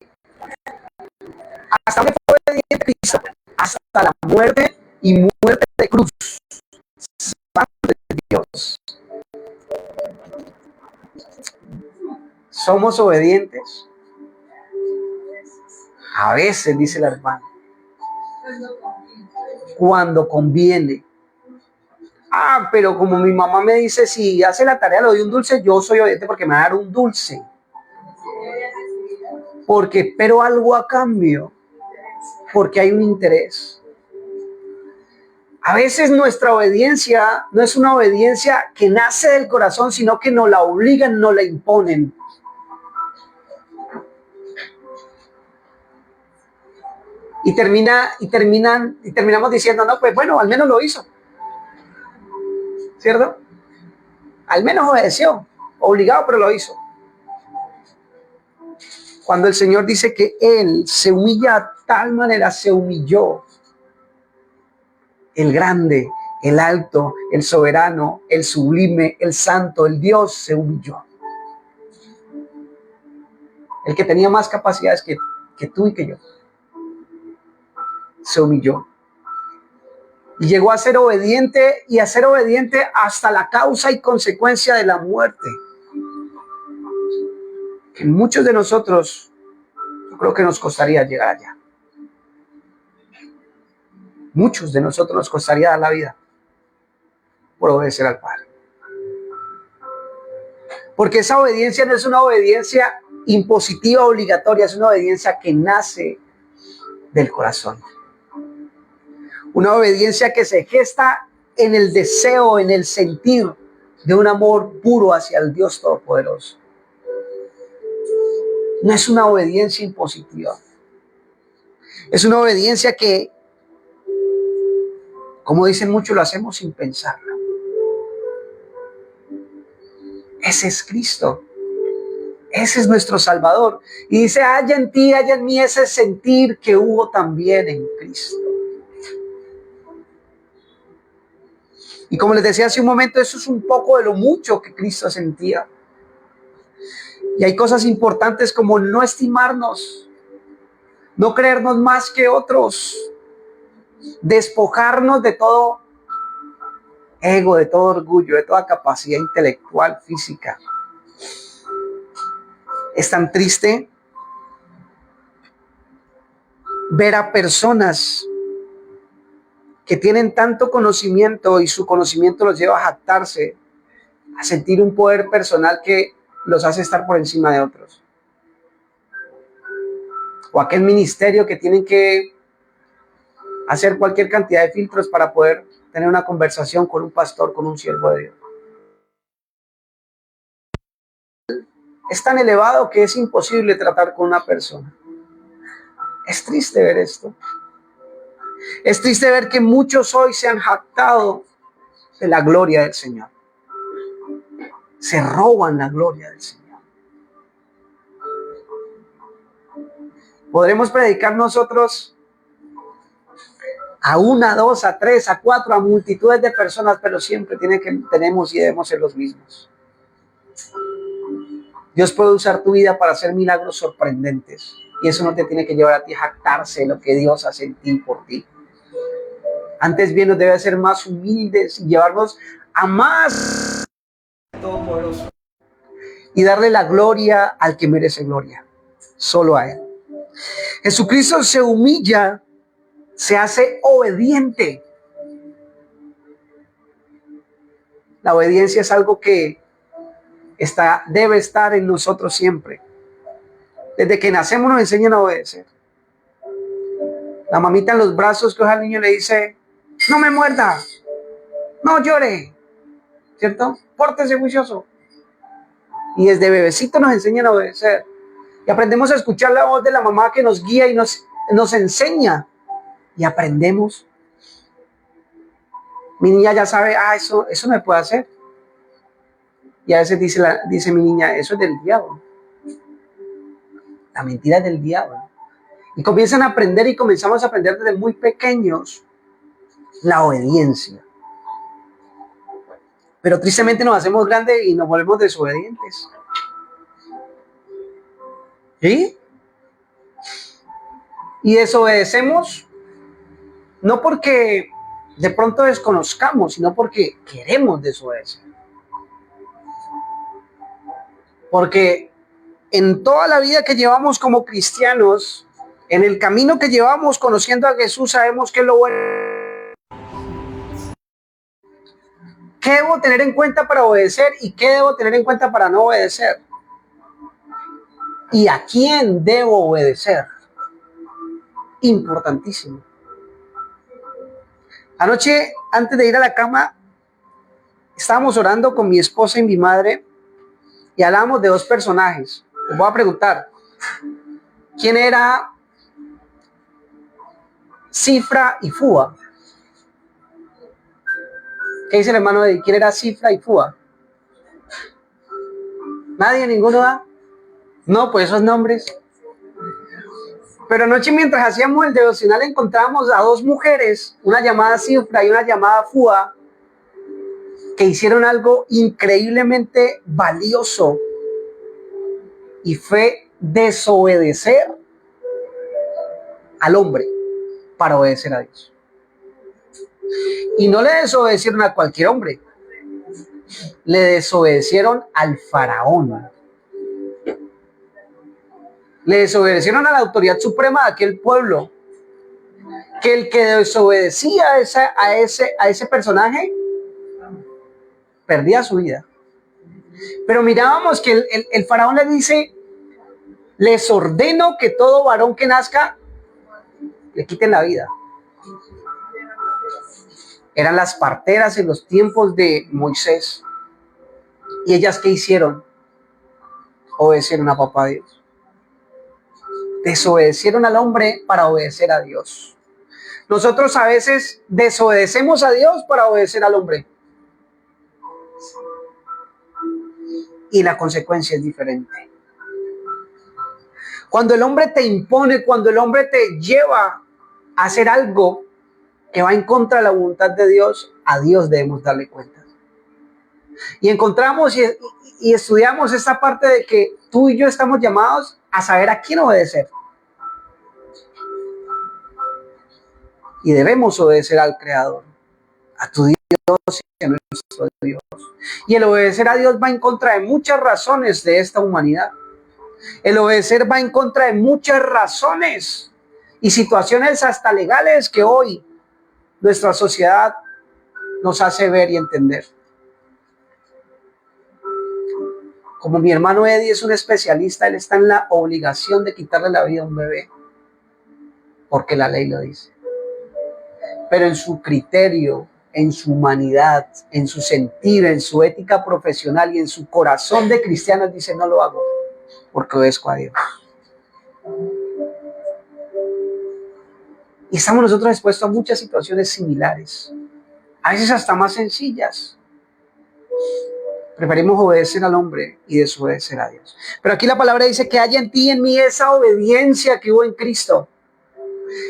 Hasta que fue obediente Cristo, hasta la muerte y muerte de cruz. Santo de Dios. ¿Somos obedientes? A veces, dice la hermana. Cuando conviene. Ah, pero como mi mamá me dice, si hace la tarea le doy un dulce, yo soy obediente porque me va a dar un dulce. Porque espero algo a cambio. Porque hay un interés. A veces nuestra obediencia no es una obediencia que nace del corazón, sino que nos la obligan, nos la imponen. Y terminamos diciendo, no, pues bueno, al menos lo hizo. ¿Cierto? Al menos obedeció. Obligado, pero lo hizo. Cuando el Señor dice que Él se humilla a tal manera, se humilló. El grande, el alto, el soberano, el sublime, el santo, el Dios se humilló. El que tenía más capacidades que tú y que yo. Se humilló. Y llegó a ser obediente y a ser obediente hasta la causa y consecuencia de la muerte. Que muchos de nosotros, yo creo que nos costaría llegar allá. Muchos de nosotros nos costaría dar la vida por obedecer al Padre. Porque esa obediencia no es una obediencia impositiva, obligatoria, es una obediencia que nace del corazón. Una obediencia que se gesta en el deseo, en el sentir de un amor puro hacia el Dios Todopoderoso. No es una obediencia impositiva. Es una obediencia que, como dicen muchos, lo hacemos sin pensarlo. Ese es Cristo. Ese es nuestro Salvador. Y dice, haya en ti, haya en mí ese sentir que hubo también en Cristo. Y como les decía hace un momento, eso es un poco de lo mucho que Cristo sentía. Y hay cosas importantes como no estimarnos, no creernos más que otros, despojarnos de todo ego, de todo orgullo, de toda capacidad intelectual, física. Es tan triste ver a personas que tienen tanto conocimiento y su conocimiento los lleva a jactarse, a sentir un poder personal que los hace estar por encima de otros. O aquel ministerio que tienen que hacer cualquier cantidad de filtros para poder tener una conversación con un pastor, con un siervo de Dios. Es tan elevado que es imposible tratar con una persona. Es triste ver esto. Es triste ver que muchos hoy se han jactado de la gloria del Señor. Se roban la gloria del Señor. Podremos predicar nosotros a una, a dos, a tres, a cuatro, a multitudes de personas, pero siempre tenemos y debemos ser los mismos. Dios puede usar tu vida para hacer milagros sorprendentes. Y eso no te tiene que llevar a ti a jactarse de lo que Dios hace en ti por ti. Antes bien nos debe hacer más humildes y llevarnos a más todopoderoso. y darle la gloria al que merece gloria, solo a Él. Jesucristo se humilla, se hace obediente. La obediencia es algo que debe estar en nosotros siempre. Desde que nacemos nos enseñan a obedecer. La mamita en los brazos coge al niño y le dice, no me muerda, no llore, ¿cierto? Pórtese juicioso. Y desde bebecito nos enseñan a obedecer. Y aprendemos a escuchar la voz de la mamá que nos guía y nos enseña. Y aprendemos. Mi niña ya sabe, eso me puede hacer. Y a veces dice mi niña, eso es del diablo. La mentira es del diablo. Y comienzan a aprender y comenzamos a aprender desde muy pequeños la obediencia. Pero tristemente nos hacemos grandes y nos volvemos desobedientes. ¿Sí? Y desobedecemos no porque de pronto desconozcamos, sino porque queremos desobedecer. Porque en toda la vida que llevamos como cristianos, en el camino que llevamos conociendo a Jesús, sabemos que es lo bueno. ¿Qué debo tener en cuenta para obedecer y qué debo tener en cuenta para no obedecer? ¿Y a quién debo obedecer? Importantísimo. Anoche, antes de ir a la cama, estábamos orando con mi esposa y mi madre y hablábamos de dos personajes. Les voy a preguntar, ¿quién era Cifra y Fua? ¿Qué dice el hermano de quién era Cifra y Fua? ¿Nadie? ¿Ninguno da? No, pues esos nombres. Pero anoche mientras hacíamos el devocional encontramos a dos mujeres, una llamada Cifra y una llamada Fua, que hicieron algo increíblemente valioso y fue desobedecer al hombre para obedecer a Dios. Y no le desobedecieron a cualquier hombre, le desobedecieron al faraón. Le desobedecieron a la autoridad suprema de aquel pueblo, que el que desobedecía a ese personaje perdía su vida. Pero mirábamos que el faraón le dice, les ordeno que todo varón que nazca le quiten la vida. Eran las parteras en los tiempos de Moisés. ¿Y ellas qué hicieron? Obedecieron a papá Dios. Desobedecieron al hombre para obedecer a Dios. Nosotros a veces desobedecemos a Dios para obedecer al hombre. Y la consecuencia es diferente. Cuando el hombre te impone, cuando el hombre te lleva a hacer algo que va en contra de la voluntad de Dios, a Dios debemos darle cuenta. Y encontramos y estudiamos esta parte de que tú y yo estamos llamados a saber a quién obedecer. Y debemos obedecer al Creador, a tu Dios y a nuestro Dios. Y el obedecer a Dios va en contra de muchas razones de esta humanidad. El obedecer va en contra de muchas razones y situaciones hasta legales que hoy nuestra sociedad nos hace ver y entender. Como mi hermano Eddie es un especialista, él está en la obligación de quitarle la vida a un bebé, porque la ley lo dice. Pero en su criterio, en su humanidad, en su sentir, en su ética profesional y en su corazón de cristiano, dice, no lo hago, porque obedezco a Dios. Y estamos nosotros expuestos a muchas situaciones similares, a veces hasta más sencillas. Preferimos obedecer al hombre y desobedecer a Dios. Pero aquí la palabra dice que haya en ti y en mí esa obediencia que hubo en Cristo.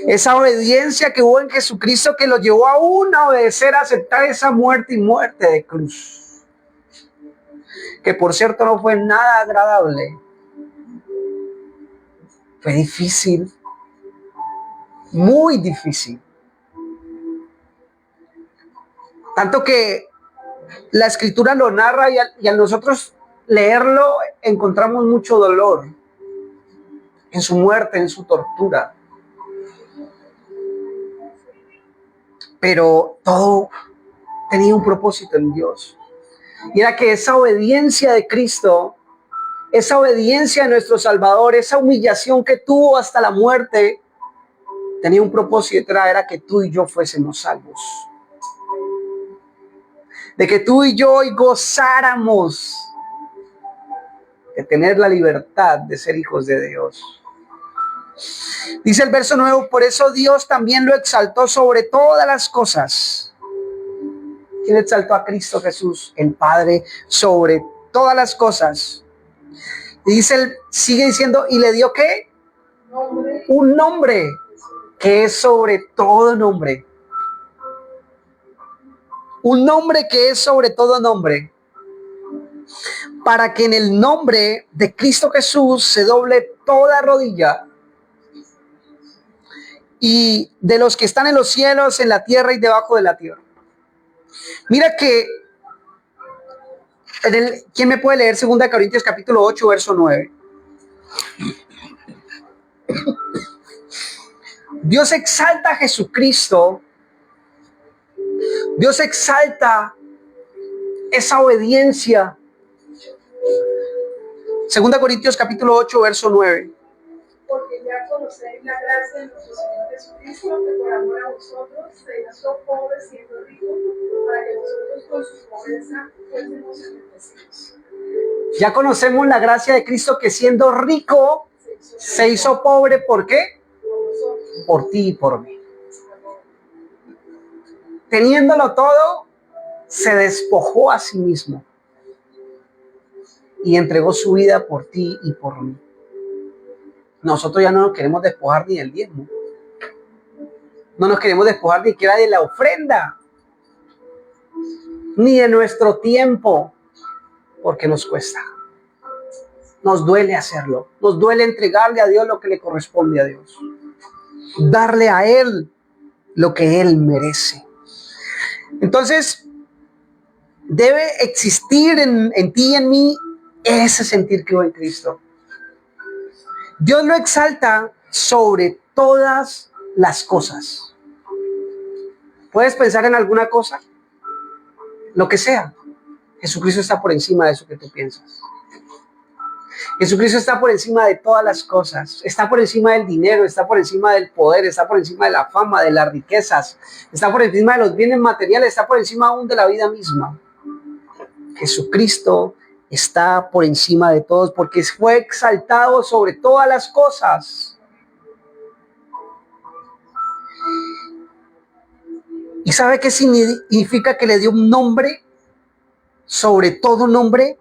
Esa obediencia que hubo en Jesucristo que lo llevó aún a obedecer, a aceptar esa muerte y muerte de cruz. Que por cierto no fue nada agradable. Fue difícil. Muy difícil. Tanto que la escritura lo narra y al nosotros leerlo encontramos mucho dolor en su muerte, en su tortura. Pero todo tenía un propósito en Dios. Y era que esa obediencia de Cristo, esa obediencia de nuestro Salvador, esa humillación que tuvo hasta la muerte, tenía un propósito, era que tú y yo fuésemos salvos. De que tú y yo hoy gozáramos de tener la libertad de ser hijos de Dios. Dice el verso 9, por eso Dios también lo exaltó sobre todas las cosas. ¿Quién exaltó a Cristo Jesús? El Padre, sobre todas las cosas. Y dice, sigue diciendo, ¿y le dio qué? Un nombre que es sobre todo nombre. Un nombre que es sobre todo nombre. Para que en el nombre de Cristo Jesús se doble toda rodilla. Y de los que están en los cielos, en la tierra y debajo de la tierra. Mira que, ¿quién me puede leer 2 Corintios capítulo 8, verso 9? Dios exalta a Jesucristo. Dios exalta esa obediencia. 2 Corintios capítulo 8, verso 9. Porque ya conocéis la gracia de nuestro Señor Jesucristo, que por amor a vosotros se hizo pobre siendo rico, para que nosotros con su pobreza fuésemos enriquecidos. Ya conocemos la gracia de Cristo, que siendo rico se hizo pobre. ¿Por qué? Por ti y por mí. Teniéndolo todo, se despojó a sí mismo y entregó su vida por ti y por mí. Nosotros ya no nos queremos despojar ni del diezmo. No nos queremos despojar ni siquiera de la ofrenda, ni de nuestro tiempo, porque nos cuesta. Nos duele hacerlo. Nos duele entregarle a Dios lo que le corresponde a Dios. Darle a Él lo que Él merece. Entonces, debe existir en ti y en mí ese sentir que hubo en Cristo. Dios lo exalta sobre todas las cosas. ¿Puedes pensar en alguna cosa? Lo que sea. Jesucristo está por encima de eso que tú piensas. Jesucristo está por encima de todas las cosas. Está por encima del dinero, está por encima del poder, está por encima de la fama, de las riquezas. Está por encima de los bienes materiales, está por encima aún de la vida misma. Jesucristo está por encima de todos porque fue exaltado sobre todas las cosas. ¿Y sabe qué significa que le dio un nombre sobre todo nombre?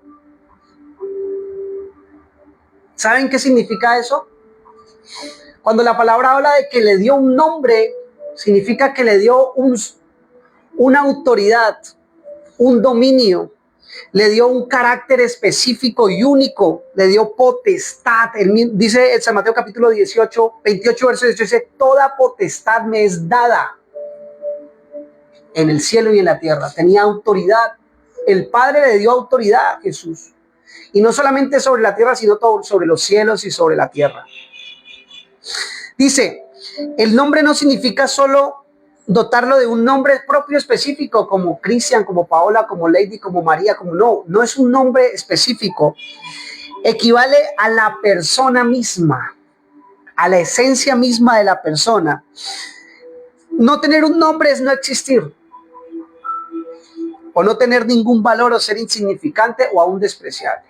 ¿Saben qué significa eso? Cuando la palabra habla de que le dio un nombre, significa que le dio una autoridad, un dominio. Le dio un carácter específico y único, le dio potestad. Dice en San Mateo capítulo 28, verso 18, dice, toda potestad me es dada en el cielo y en la tierra. Tenía autoridad. El Padre le dio autoridad a Jesús. Y no solamente sobre la tierra, sino sobre los cielos y sobre la tierra. Dice, el nombre no significa solo dotarlo de un nombre propio específico, como Cristian, como Paola, como Lady, como María, no es un nombre específico. Equivale a la persona misma, a la esencia misma de la persona. No tener un nombre es no existir, o no tener ningún valor, o ser insignificante o aún despreciable.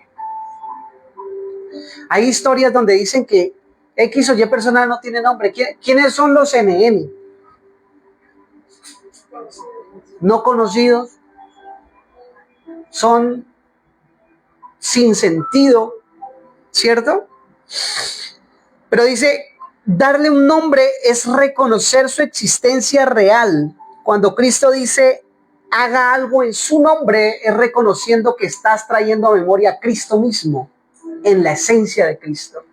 Hay historias donde dicen que X o Y persona no tiene nombre. ¿Quiénes son los NN? No conocidos, son sin sentido, ¿cierto? Pero dice, darle un nombre es reconocer su existencia real. Cuando Cristo dice, haga algo en su nombre, es reconociendo que estás trayendo a memoria a Cristo mismo, en la esencia de Cristo.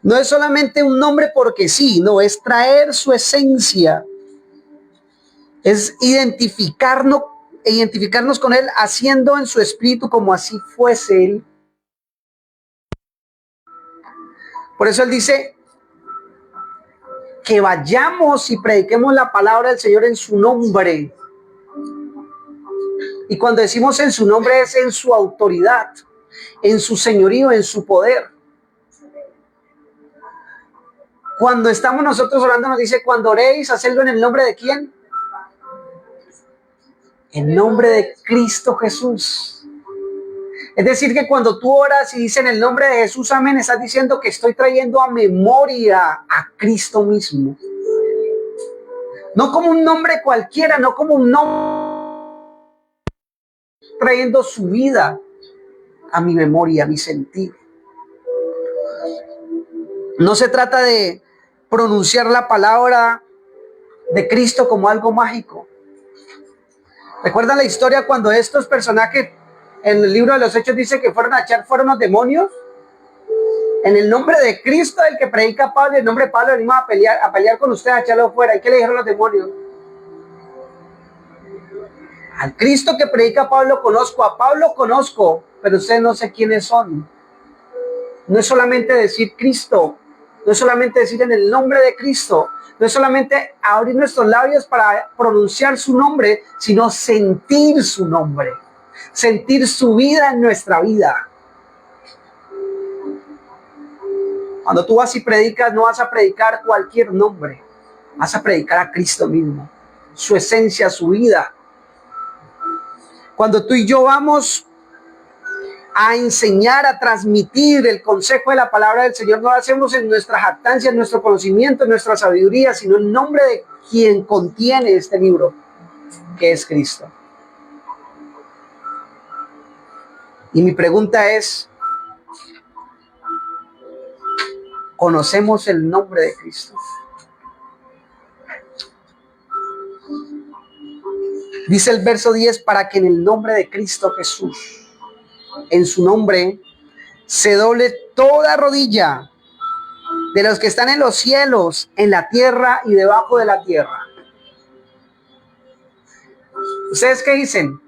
No es solamente un nombre porque sí, no, es traer su esencia. Es identificarnos e identificarnos con Él, haciendo en su espíritu como así fuese Él. Por eso Él dice que vayamos y prediquemos la palabra del Señor en su nombre. Y cuando decimos en su nombre es en su autoridad, en su señorío, en su poder. Cuando estamos nosotros orando nos dice, cuando oréis, hacedlo en el nombre de ¿quién? En nombre de Cristo Jesús. Es decir, que cuando tú oras y dices en el nombre de Jesús, amén, estás diciendo que estoy trayendo a memoria a Cristo mismo. No como un nombre cualquiera, no como un nombre, trayendo su vida a mi memoria, a mi sentir. No se trata de pronunciar la palabra de Cristo como algo mágico. ¿Recuerdan la historia cuando estos personajes en el libro de los Hechos dice que fueron los demonios? En el nombre de Cristo, el que predica Pablo, en el nombre de Pablo venimos a pelear con ustedes, a echarlo fuera. ¿Y qué le dijeron los demonios? Al Cristo que predica Pablo conozco, a Pablo conozco, pero ustedes no sé quiénes son. No es solamente decir Cristo, no es solamente decir en el nombre de Cristo, no es solamente abrir nuestros labios para pronunciar su nombre, sino sentir su nombre, sentir su vida en nuestra vida. Cuando tú vas y predicas, no vas a predicar cualquier nombre, vas a predicar a Cristo mismo, su esencia, su vida. Cuando tú y yo vamos a enseñar, a transmitir el consejo de la palabra del Señor, no lo hacemos en nuestra jactancia, en nuestro conocimiento, en nuestra sabiduría, sino en nombre de quien contiene este libro, que es Cristo. Y mi pregunta es, ¿conocemos el nombre de Cristo? Dice el verso 10, para que en el nombre de Cristo Jesús, en su nombre, se doble toda rodilla de los que están en los cielos, en la tierra y debajo de la tierra. ¿Ustedes qué dicen?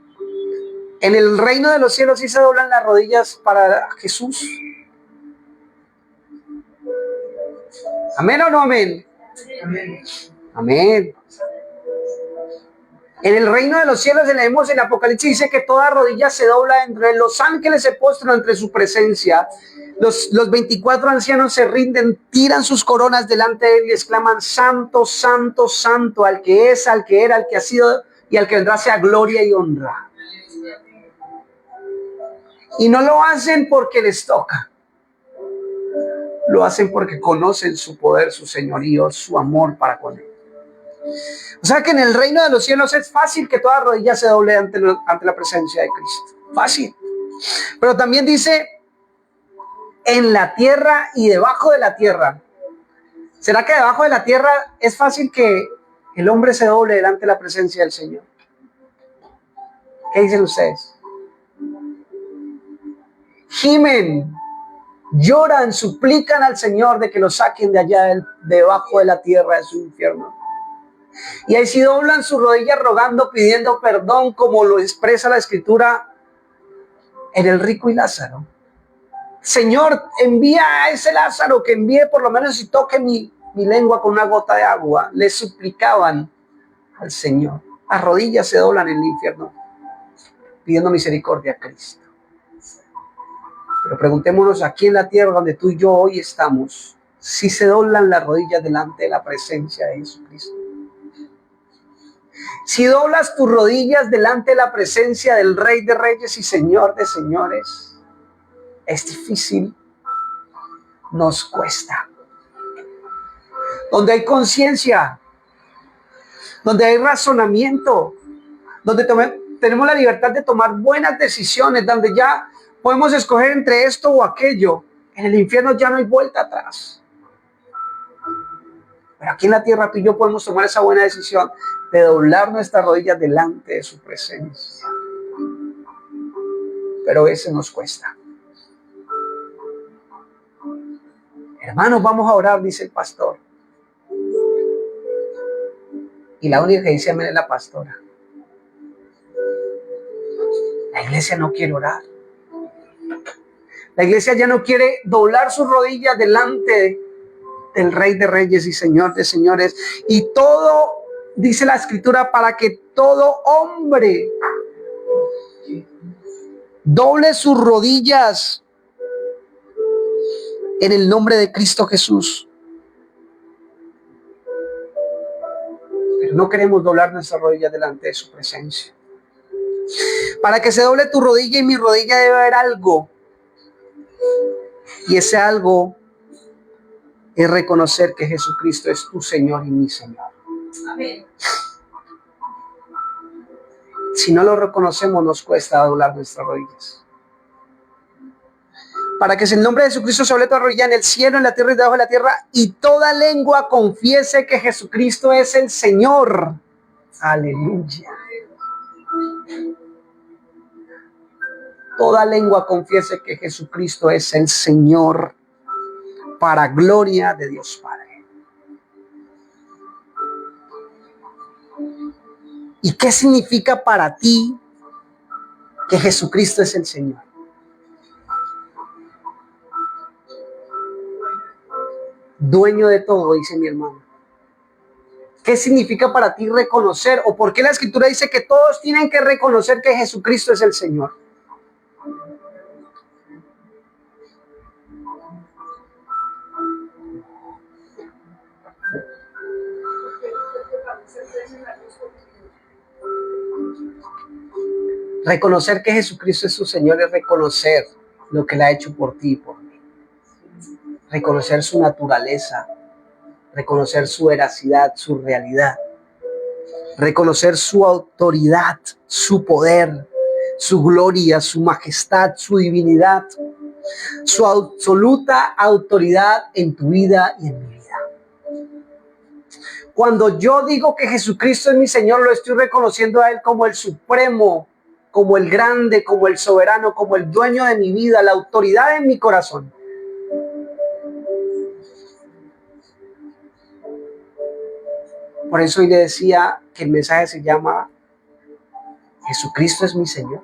En el reino de los cielos sí se doblan las rodillas para Jesús. ¿Amén o no amén? Amén. Amén. En el reino de los cielos, leemos en Apocalipsis, dice que toda rodilla se dobla, entre los ángeles se postran ante su presencia. Los 24 ancianos se rinden, tiran sus coronas delante de él y exclaman, santo, santo, santo, al que es, al que era, al que ha sido y al que vendrá sea gloria y honra. Y no lo hacen porque les toca. Lo hacen porque conocen su poder, su señorío, su amor para con él. O sea que en el reino de los cielos es fácil que toda rodilla se doble ante la presencia de Cristo. Fácil. Pero también dice, en la tierra y debajo de la tierra. ¿Será que debajo de la tierra es fácil que el hombre se doble delante de la presencia del Señor? ¿Qué dicen ustedes? Gimen, lloran, suplican al Señor de que los saquen de allá, debajo de la tierra, de su infierno. Y ahí sí doblan sus rodillas rogando, pidiendo perdón, como lo expresa la Escritura en el rico y Lázaro. Señor, envía a ese Lázaro, que envíe por lo menos y toque mi lengua con una gota de agua. Le suplicaban al Señor. Las rodillas se doblan en el infierno, pidiendo misericordia a Cristo. Pero preguntémonos aquí en la tierra donde tú y yo hoy estamos, si se doblan las rodillas delante de la presencia de Jesucristo. Si doblas tus rodillas delante de la presencia del Rey de Reyes y Señor de Señores, es difícil, nos cuesta. Donde hay conciencia, donde hay razonamiento, donde tenemos la libertad de tomar buenas decisiones, donde ya podemos escoger entre esto o aquello, en el infierno ya no hay vuelta atrás. Pero aquí en la tierra tú y yo podemos tomar esa buena decisión de doblar nuestras rodillas delante de su presencia. Pero ese nos cuesta. Hermanos, vamos a orar, dice el pastor. Y la única que dice amén es la pastora. iglesia no quiere orar. La iglesia ya no quiere doblar sus rodillas delante del Rey de Reyes y Señor de Señores. Y todo, dice la Escritura, para que todo hombre doble sus rodillas en el nombre de Cristo Jesús. Pero no queremos doblar nuestras rodillas delante de su presencia. Para que se doble tu rodilla y mi rodilla debe haber algo. Y ese algo es reconocer que Jesucristo es tu Señor y mi Señor. Amén. Si no lo reconocemos, nos cuesta doblar nuestras rodillas. Para que en el nombre de Jesucristo se doble tu rodilla en el cielo, en la tierra y debajo de la tierra, y toda lengua confiese que Jesucristo es el Señor. Aleluya. Toda lengua confiese que Jesucristo es el Señor, para gloria de Dios Padre. ¿Y qué significa para ti que Jesucristo es el Señor? Dueño de todo, dice mi hermano. ¿Qué significa para ti reconocer? ¿O por qué la Escritura dice que todos tienen que reconocer que Jesucristo es el Señor? Reconocer que Jesucristo es su Señor es reconocer lo que Él ha hecho por ti y por mí. Reconocer su naturaleza, reconocer su veracidad, su realidad. Reconocer su autoridad, su poder, su gloria, su majestad, su divinidad, su absoluta autoridad en tu vida y en mi vida. Cuando yo digo que Jesucristo es mi Señor, lo estoy reconociendo a Él como el supremo, como el grande, como el soberano, como el dueño de mi vida, la autoridad en mi corazón. Por eso hoy le decía que el mensaje se llama Jesucristo es mi Señor.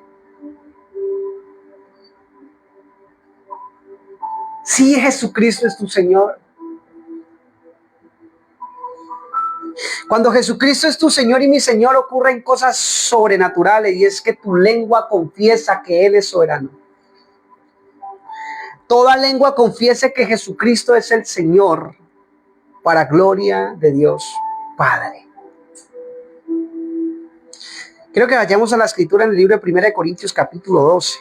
Sí, Jesucristo es tu Señor. Cuando Jesucristo es tu Señor y mi Señor, ocurren cosas sobrenaturales, y es que tu lengua confiesa que Él es soberano. Toda lengua confiese que Jesucristo es el Señor, para gloria de Dios Padre. Quiero que vayamos a la Escritura en el libro de 1 Corintios capítulo 12.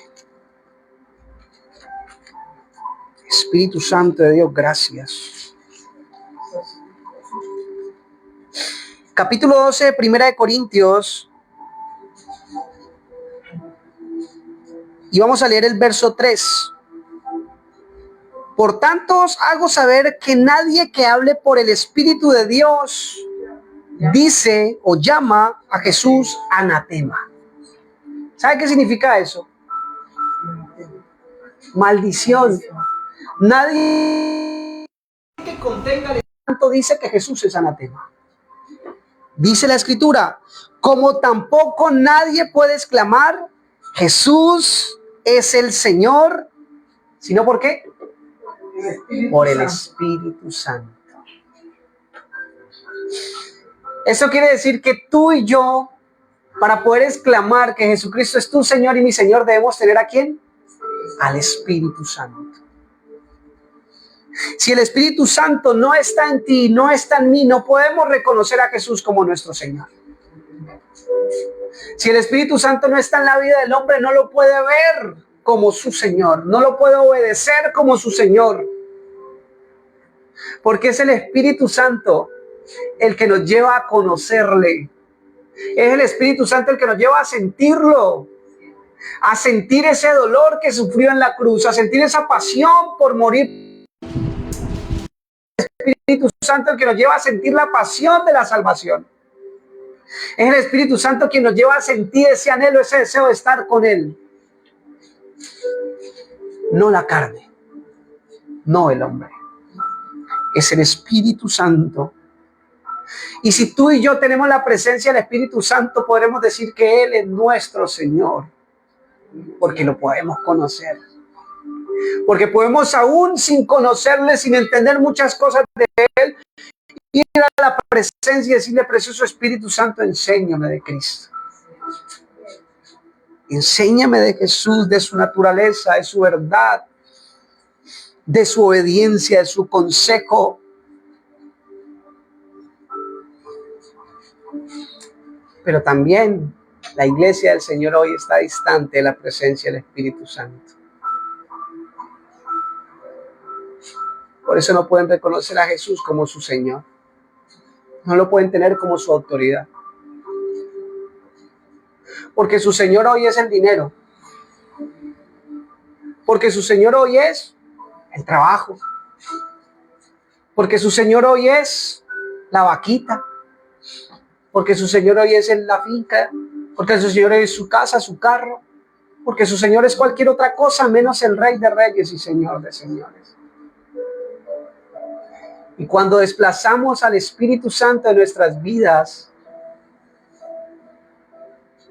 Espíritu Santo de Dios, gracias. Capítulo 12 de 1 Corintios. Y vamos a leer el verso 3. Por tanto os hago saber que nadie que hable por el Espíritu de Dios dice o llama a Jesús anatema. ¿Sabe qué significa eso? Maldición. Nadie que contenga el Espíritu dice que Jesús es anatema. Dice la Escritura, como tampoco nadie puede exclamar, Jesús es el Señor, sino ¿por qué? Por el Espíritu Santo. Eso quiere decir que tú y yo, para poder exclamar que Jesucristo es tu Señor y mi Señor, debemos tener ¿a quién? Al Espíritu Santo. Si el Espíritu Santo no está en ti, no está en mí, no podemos reconocer a Jesús como nuestro Señor. Si el Espíritu Santo no está en la vida del hombre, no lo puede ver como su Señor, no lo puede obedecer como su Señor. Porque es el Espíritu Santo el que nos lleva a conocerle. Es el Espíritu Santo el que nos lleva a sentirlo, a sentir ese dolor que sufrió en la cruz, a sentir esa pasión por morir. El Espíritu Santo el que nos lleva a sentir la pasión de la salvación. Es el Espíritu Santo quien nos lleva a sentir ese anhelo, ese deseo de estar con Él. No la carne, no el hombre. Es el Espíritu Santo. Y si tú y yo tenemos la presencia del Espíritu Santo, podremos decir que Él es nuestro Señor. Porque lo podemos conocer. Porque podemos aún sin conocerle, sin entender muchas cosas de Él, ir a la presencia y decirle, precioso Espíritu Santo, enséñame de Cristo. Enséñame de Jesús, de su naturaleza, de su verdad, de su obediencia, de su consejo. Pero también la iglesia del Señor hoy está distante de la presencia del Espíritu Santo. Por eso no pueden reconocer a Jesús como su Señor. No lo pueden tener como su autoridad. Porque su Señor hoy es el dinero. Porque su Señor hoy es el trabajo. Porque su Señor hoy es la vaquita. Porque su Señor hoy es en la finca. Porque su Señor hoy es su casa, su carro. Porque su Señor es cualquier otra cosa menos el Rey de Reyes y Señor de Señores. Y cuando desplazamos al Espíritu Santo de nuestras vidas,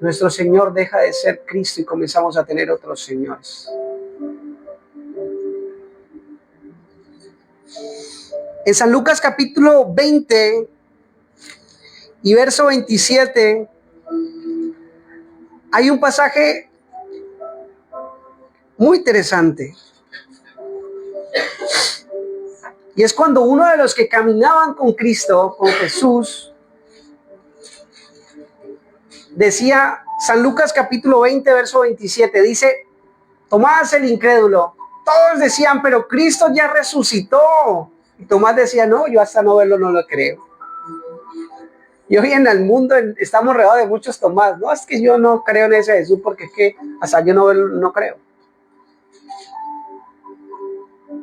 nuestro Señor deja de ser Cristo y comenzamos a tener otros señores. En San Lucas capítulo 20 y verso 27 hay un pasaje muy interesante. Y es cuando uno de los que caminaban con Cristo, con Jesús, decía, San Lucas capítulo 20, verso 27, dice, Tomás el incrédulo, todos decían, pero Cristo ya resucitó. Y Tomás decía, no, yo hasta no verlo no lo creo. Y hoy en el mundo estamos rodeados de muchos Tomás. No, es que yo no creo en ese Jesús porque es que hasta yo no verlo no creo.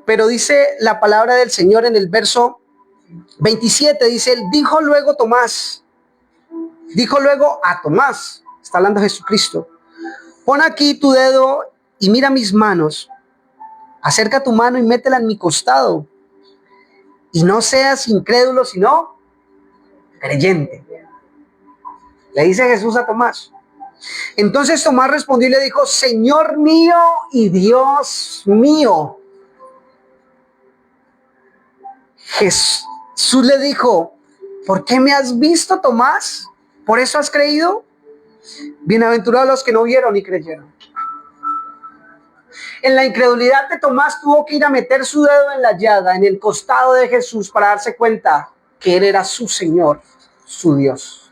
Pero dice la palabra del Señor en el verso 27, dice, dijo luego a Tomás, está hablando Jesucristo, pon aquí tu dedo y mira mis manos, acerca tu mano y métela en mi costado, y no seas incrédulo, sino creyente. Le dice Jesús a Tomás. Entonces Tomás respondió y le dijo, Señor mío y Dios mío. Jesús le dijo, ¿por qué me has visto, Tomás? ¿Por eso has creído? Bienaventurados los que no vieron y creyeron. En la incredulidad de Tomás tuvo que ir a meter su dedo en la llaga, en el costado de Jesús, para darse cuenta que Él era su Señor, su Dios.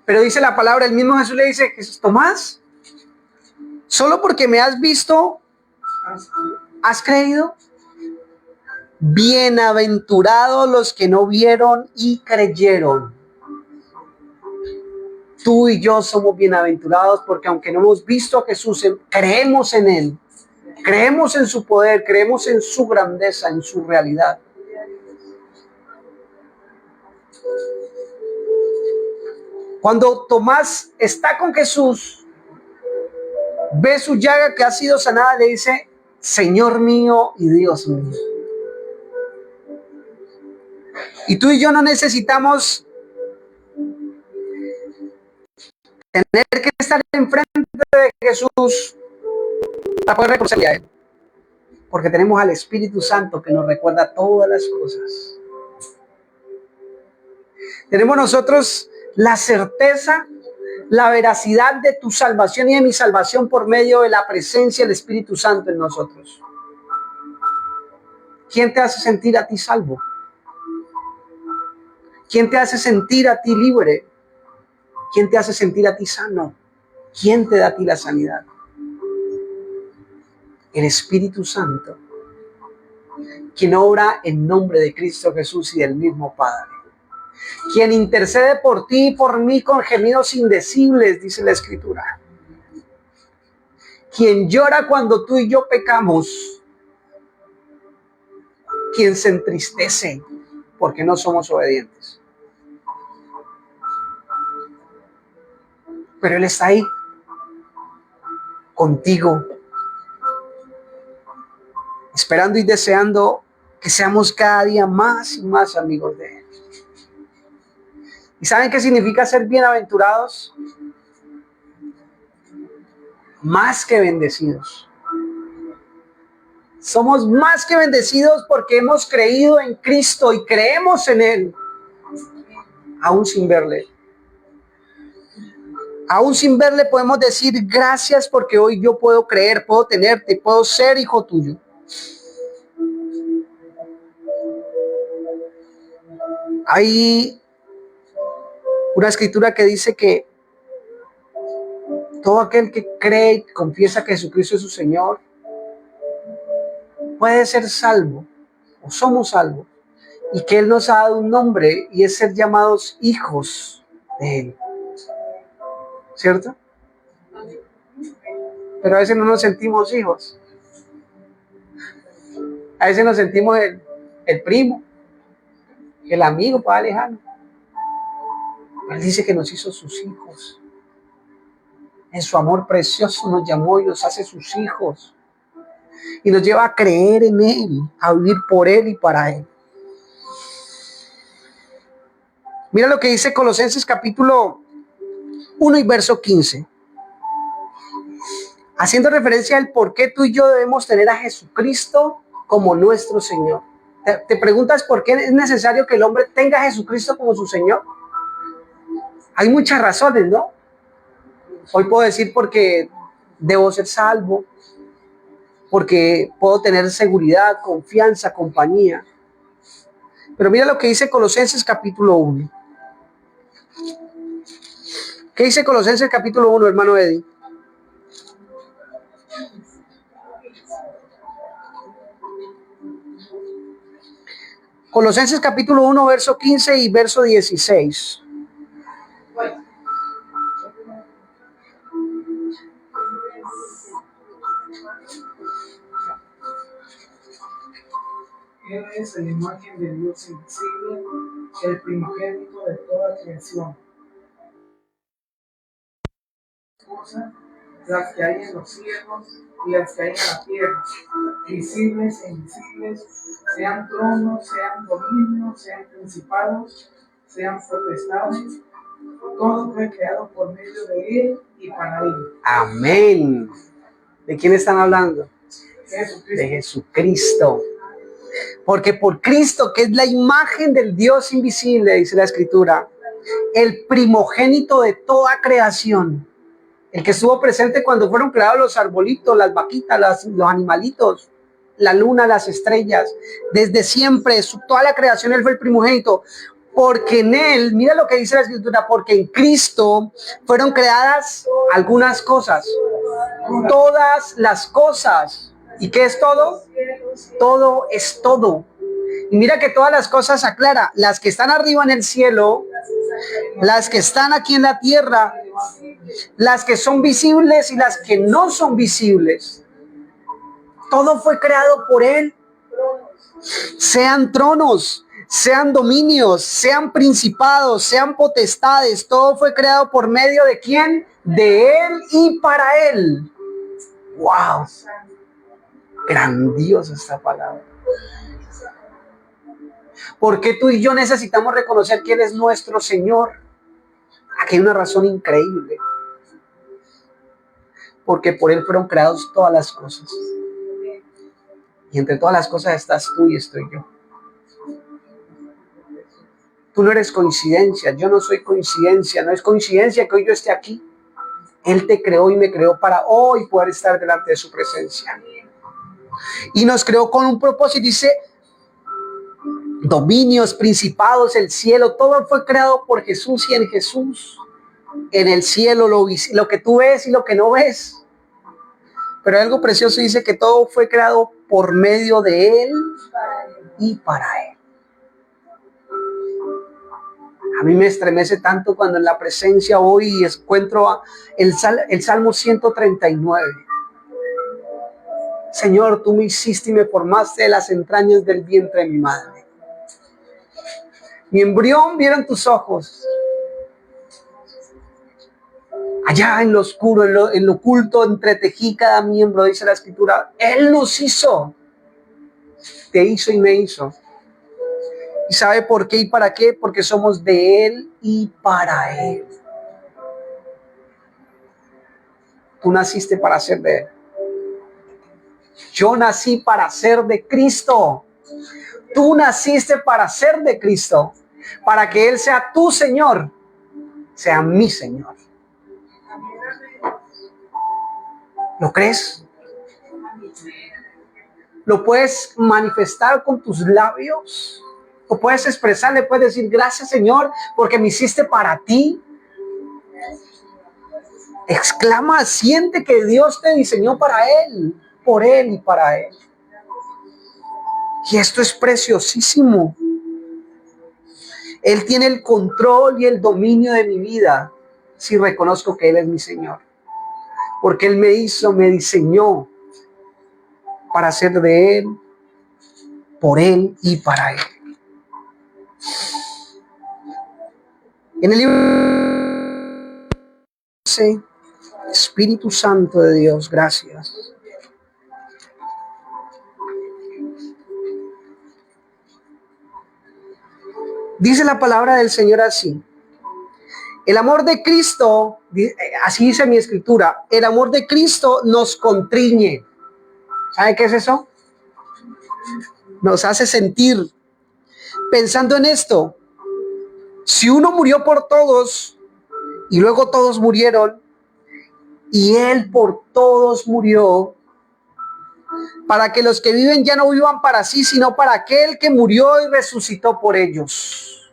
Pero dice la palabra, el mismo Jesús le dice, Tomás, ¿solo porque me has visto, has creído? Bienaventurados los que no vieron y creyeron. Tú y yo somos bienaventurados porque aunque no hemos visto a Jesús, creemos en Él. Creemos en su poder, creemos en su grandeza, en su realidad. Cuando Tomás está con Jesús, ve su llaga que ha sido sanada, le dice, Señor mío y Dios mío. Y tú y yo no necesitamos tener que estar enfrente de Jesús para poder reconocerle a Él. Porque tenemos al Espíritu Santo que nos recuerda todas las cosas. Tenemos nosotros la certeza, la veracidad de tu salvación y de mi salvación por medio de la presencia del Espíritu Santo en nosotros. ¿Quién te hace sentir a ti salvo? ¿Quién te hace sentir a ti libre? ¿Quién te hace sentir a ti sano? ¿Quién te da a ti la sanidad? El Espíritu Santo, quien obra en nombre de Cristo Jesús y del mismo Padre. Quien intercede por ti y por mí con gemidos indecibles, dice la Escritura. Quien llora cuando tú y yo pecamos. Quien se entristece porque no somos obedientes. Pero Él está ahí, contigo, esperando y deseando que seamos cada día más y más amigos de Él. ¿Y saben qué significa ser bienaventurados? Más que bendecidos. Somos más que bendecidos porque hemos creído en Cristo y creemos en Él, aún sin verle. Aún sin verle podemos decir gracias porque hoy yo puedo creer, puedo tenerte, puedo ser hijo tuyo. Hay una escritura que dice que todo aquel que cree y confiesa que Jesucristo es su Señor puede ser salvo, o somos salvos, y que Él nos ha dado un nombre y es ser llamados hijos de Él. ¿Cierto? Pero a veces no nos sentimos hijos. A veces nos sentimos el primo, el amigo, padre lejano. Él dice que nos hizo sus hijos. En su amor precioso nos llamó y nos hace sus hijos. Y nos lleva a creer en Él, a vivir por Él y para Él. Mira lo que dice Colosenses capítulo 1 y verso 15. Haciendo referencia al por qué tú y yo debemos tener a Jesucristo como nuestro Señor. ¿Te preguntas por qué es necesario que el hombre tenga a Jesucristo como su Señor? Hay muchas razones, ¿no? Hoy puedo decir porque debo ser salvo, porque puedo tener seguridad, confianza, compañía. Pero mira lo que dice Colosenses capítulo 1. ¿Qué dice Colosenses capítulo 1, hermano Eddie? Colosenses capítulo 1, verso 15 y verso 16. Él es la imagen de Dios invisible, el primogénito de toda creación. Cosas, las que hay en los cielos y las que hay en la tierra, visibles e invisibles, sean tronos, sean dominios, sean principados, sean potestades, todo fue creado por medio de Él y para Él. Amén. ¿De quién están hablando? Jesucristo. De Jesucristo. Porque por Cristo, que es la imagen del Dios invisible, dice la Escritura, el primogénito de toda creación, el que estuvo presente cuando fueron creados los arbolitos, las vaquitas, los animalitos, la luna, las estrellas, desde siempre, toda la creación, Él fue el primogénito. Porque en Él, mira lo que dice la Escritura, porque en Cristo fueron creadas algunas cosas, todas las cosas. ¿Y qué es todo? Todo es todo. Y mira que todas las cosas aclara, las que están arriba en el cielo, las que están aquí en la tierra, las que son visibles y las que no son visibles. Todo fue creado por Él. Sean tronos, sean dominios, sean principados, sean potestades, todo fue creado por medio de ¿quién? De Él y para Él. ¡Wow! Grandiosa esta palabra. Porque tú y yo necesitamos reconocer que Él es nuestro Señor. Aquí hay una razón increíble. Porque por Él fueron creadas todas las cosas. Y entre todas las cosas estás tú y estoy yo. Tú no eres coincidencia, yo no soy coincidencia, no es coincidencia que hoy yo esté aquí. Él te creó y me creó para hoy poder estar delante de su presencia. Y nos creó con un propósito, dice, dominios, principados, el cielo, todo fue creado por Jesús y en Jesús. En el cielo lo que tú ves y lo que no ves. Pero algo precioso dice que todo fue creado por medio de Él y para Él. A mí me estremece tanto cuando en la presencia voy y encuentro el Salmo 139. Señor, tú me hiciste y me formaste de las entrañas del vientre de mi madre. Mi embrión vieron tus ojos. Allá en lo oscuro, en lo oculto, entretejí cada miembro, dice la Escritura. Él nos hizo. Te hizo y me hizo. ¿Y sabe por qué y para qué? Porque somos de Él y para Él. Tú naciste para ser de Él. Yo nací para ser de Cristo. Tú naciste para ser de Cristo, para que Él sea tu Señor, sea mi Señor. ¿Lo crees? ¿Lo puedes manifestar con tus labios? ¿Lo puedes expresar? ¿Le puedes decir gracias, Señor, porque me hiciste para ti? Exclama, siente que Dios te diseñó para Él, por Él y para Él. Y esto es preciosísimo. Él tiene el control y el dominio de mi vida si reconozco que Él es mi Señor. Porque Él me hizo, me diseñó para ser de Él, por Él y para Él. En el libro dice, Espíritu Santo de Dios, gracias. Dice la palabra del Señor así. El amor de Cristo, así dice mi escritura, el amor de Cristo nos contriñe. ¿Sabe qué es eso? Nos hace sentir. Pensando en esto, si uno murió por todos y luego todos murieron y Él por todos murió, para que los que viven ya no vivan para sí, sino para aquel que murió y resucitó por ellos.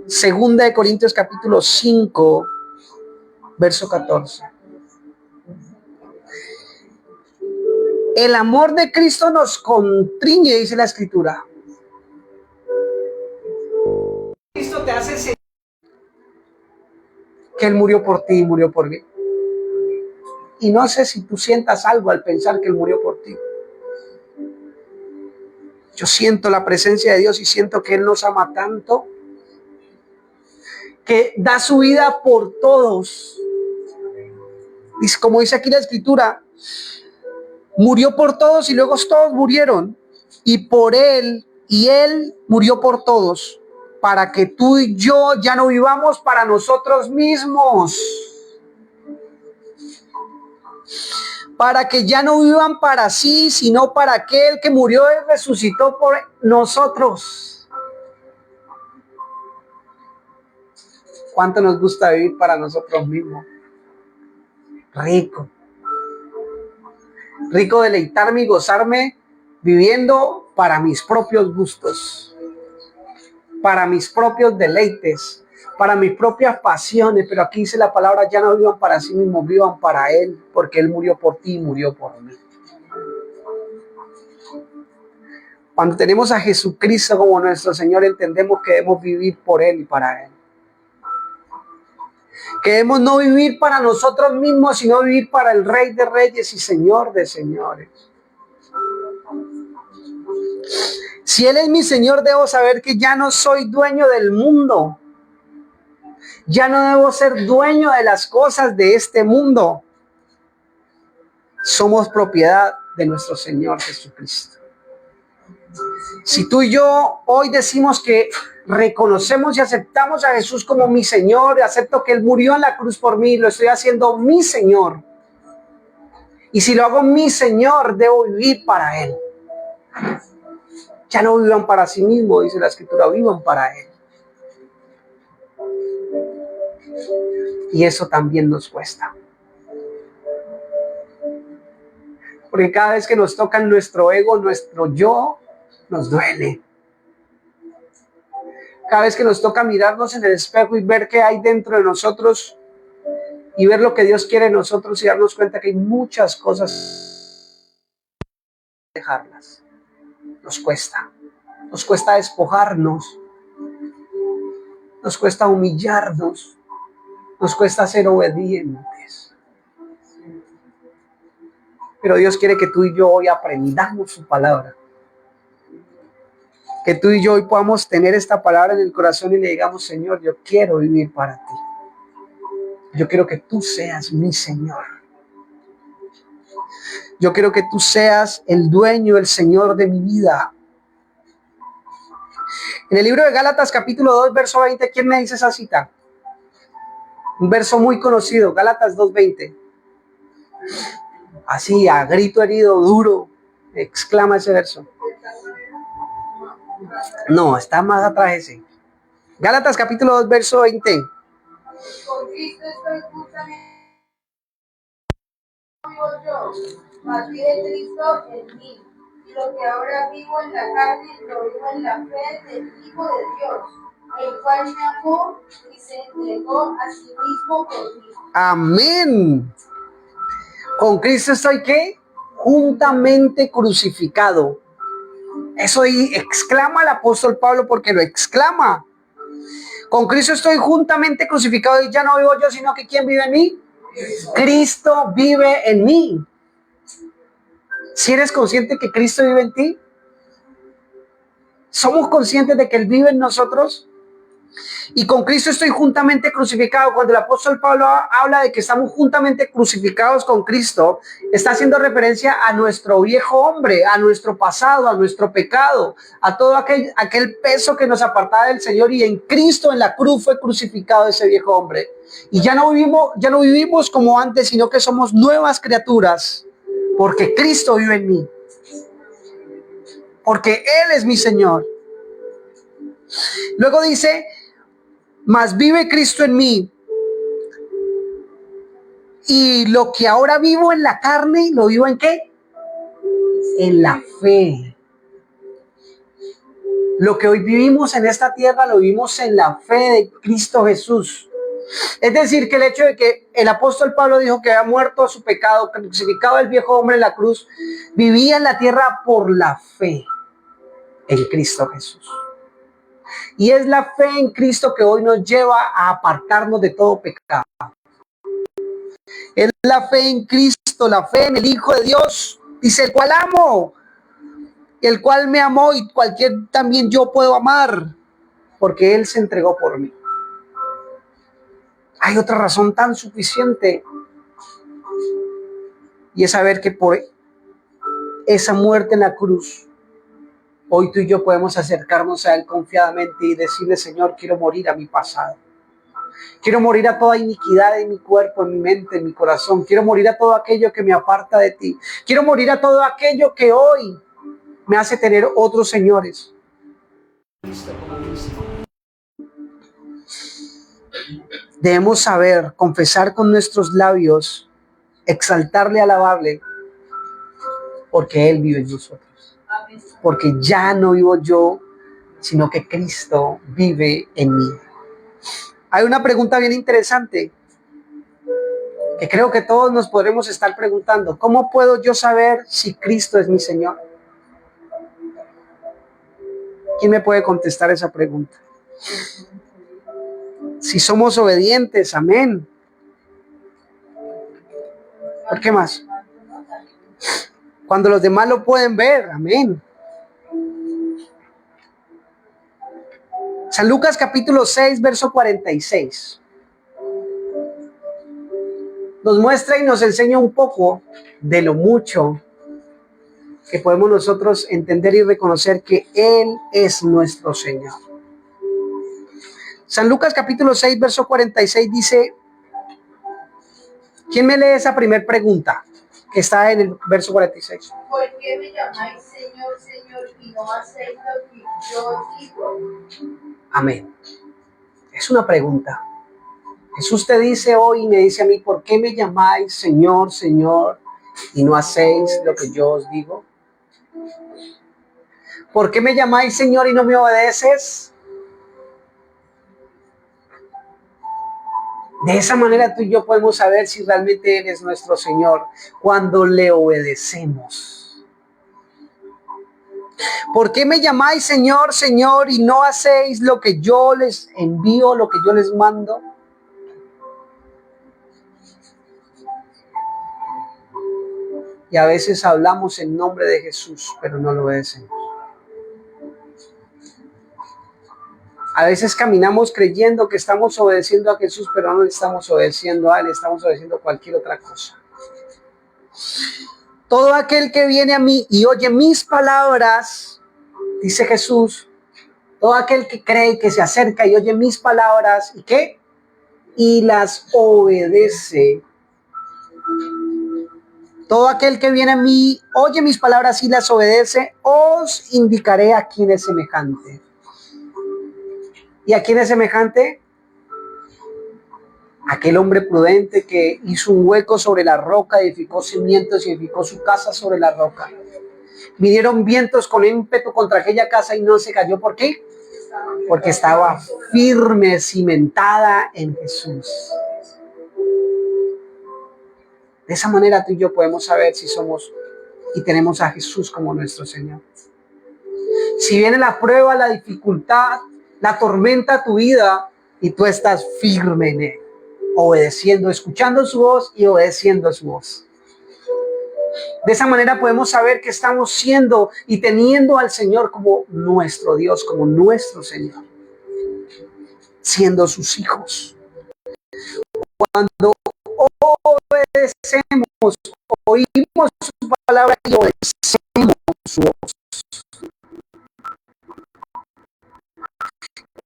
Segunda de Corintios capítulo 5, verso 14. El amor de Cristo nos contriñe, dice la escritura. Cristo te hace sentir que Él murió por ti y murió por mí. Y no sé si tú sientas algo al pensar que Él murió por ti. Yo siento la presencia de Dios y siento que Él nos ama tanto, que da su vida por todos. Como dice aquí la escritura, murió por todos y luego todos murieron. Y por Él, y Él murió por todos, para que tú y yo ya no vivamos para nosotros mismos. Para que ya no vivan para sí, sino para aquel que murió y resucitó por nosotros. ¿Cuánto nos gusta vivir para nosotros mismos? Rico. Rico deleitarme y gozarme viviendo para mis propios gustos, para mis propios deleites, para mis propias pasiones. Pero aquí dice la palabra, ya no vivan para sí mismos, vivan para Él, porque Él murió por ti y murió por mí. Cuando tenemos a Jesucristo como nuestro Señor, entendemos que debemos vivir por Él y para Él. Que debemos no vivir para nosotros mismos, sino vivir para el Rey de Reyes y Señor de Señores. Si Él es mi Señor, debo saber que ya no soy dueño del mundo. Ya no debo ser dueño de las cosas de este mundo. Somos propiedad de nuestro Señor Jesucristo. Si tú y yo hoy decimos que reconocemos y aceptamos a Jesús como mi Señor, acepto que Él murió en la cruz por mí, lo estoy haciendo mi Señor. Y si lo hago mi Señor, debo vivir para Él. Ya no vivan para sí mismos, dice la Escritura, vivan para Él. Y eso también nos cuesta. Porque cada vez que nos tocan nuestro ego, nuestro yo, nos duele. Cada vez que nos toca mirarnos en el espejo y ver qué hay dentro de nosotros y ver lo que Dios quiere en nosotros y darnos cuenta que hay muchas cosas dejarlas. Nos cuesta despojarnos, nos cuesta humillarnos, nos cuesta ser obedientes. Pero Dios quiere que tú y yo hoy aprendamos su palabra. Que tú y yo hoy podamos tener esta palabra en el corazón y le digamos, Señor, yo quiero vivir para ti. Yo quiero que tú seas mi Señor. Yo quiero que tú seas el dueño, el Señor de mi vida. En el libro de Gálatas capítulo 2, verso 20, ¿quién me dice esa cita? Un verso muy conocido, Gálatas 2:20. Así, a grito herido, duro, exclama ese verso. No, está más atrás ese. Gálatas capítulo 2, verso 20. Con Cristo estoy justamente vivo yo, mas vive Cristo en mí. Y lo que ahora vivo en la carne, lo vivo en la fe del Hijo de Dios, el cual me amó y se entregó a sí mismo por mí. Amén. Con Cristo estoy, ¿qué? Juntamente crucificado. Eso exclama el apóstol Pablo porque lo exclama. Con Cristo estoy juntamente crucificado y ya no vivo yo, sino que ¿quién vive en mí? Cristo vive en mí. Si eres consciente que Cristo vive en ti, ¿somos conscientes de que Él vive en nosotros? Y con Cristo estoy juntamente crucificado. Cuando el apóstol Pablo habla de que estamos juntamente crucificados con Cristo, está haciendo referencia a nuestro viejo hombre, a nuestro pasado, a nuestro pecado, a todo aquel peso que nos apartaba del Señor, y en Cristo en la cruz fue crucificado ese viejo hombre. Y ya no vivimos como antes, sino que somos nuevas criaturas, porque Cristo vive en mí, porque Él es mi Señor. Luego dice, mas vive Cristo en mí, y lo que ahora vivo en la carne, ¿lo vivo en qué? En la fe. Lo que hoy vivimos en esta tierra, lo vivimos en la fe de Cristo Jesús. Es decir, que el hecho de que el apóstol Pablo dijo que había muerto a su pecado, crucificado el viejo hombre en la cruz, vivía en la tierra por la fe en Cristo Jesús. Y es la fe en Cristo que hoy nos lleva a apartarnos de todo pecado. Es la fe en Cristo, la fe en el Hijo de Dios. Dice, el cual amo, el cual me amó y cualquier también yo puedo amar, porque Él se entregó por mí. Hay otra razón tan suficiente, y es saber que por esa muerte en la cruz, hoy tú y yo podemos acercarnos a Él confiadamente y decirle, Señor, quiero morir a mi pasado. Quiero morir a toda iniquidad en mi cuerpo, en mi mente, en mi corazón. Quiero morir a todo aquello que me aparta de ti. Quiero morir a todo aquello que hoy me hace tener otros señores. Debemos saber, confesar con nuestros labios, exaltarle, alabarle, porque Él vive en nosotros. Porque ya no vivo yo, sino que Cristo vive en mí. Hay una pregunta bien interesante que creo que todos nos podremos estar preguntando. ¿Cómo puedo yo saber si Cristo es mi Señor? ¿Quién me puede contestar esa pregunta? Si somos obedientes, amén. ¿Por qué más? Cuando los demás lo pueden ver, amén. San Lucas capítulo 6, verso 46. Nos muestra y nos enseña un poco de lo mucho que podemos nosotros entender y reconocer que Él es nuestro Señor. San Lucas capítulo 6, verso 46 dice, ¿quién me lee esa primera pregunta que está en el verso 46? ¿Por qué me llamáis Señor, Señor, y no hacéis lo que yo digo? Amén. Es una pregunta. Jesús te dice hoy y me dice a mí, ¿por qué me llamáis Señor, Señor, y no hacéis lo que yo os digo? ¿Por qué me llamáis Señor y no me obedeces? De esa manera tú y yo podemos saber si realmente Él es nuestro Señor cuando le obedecemos. ¿Por qué me llamáis Señor, Señor, y no hacéis lo que yo les envío, lo que yo les mando? Y a veces hablamos en nombre de Jesús, pero no lo obedecemos. A veces caminamos creyendo que estamos obedeciendo a Jesús, pero no le estamos obedeciendo a Él, estamos obedeciendo a cualquier otra cosa. Todo aquel que viene a mí y oye mis palabras, dice Jesús, Todo aquel que cree, que se acerca y oye mis palabras, ¿y qué? Y las obedece. Todo aquel que viene a mí, oye mis palabras y las obedece, os indicaré a quién es semejante. ¿Y a quién es semejante? Aquel hombre prudente que hizo un hueco sobre la roca, edificó cimientos y edificó su casa sobre la roca. Vinieron vientos con ímpetu contra aquella casa y no se cayó. ¿Por qué? Porque estaba firme, cimentada en Jesús. De esa manera tú y yo podemos saber si somos y tenemos a Jesús como nuestro Señor. Si viene la prueba, la dificultad, la tormenta a tu vida y tú estás firme en Él, obedeciendo, escuchando su voz y obedeciendo su voz. De esa manera podemos saber que estamos siendo y teniendo al Señor como nuestro Dios, como nuestro Señor, siendo sus hijos. Cuando obedecemos, oímos su palabra y obedecemos su voz.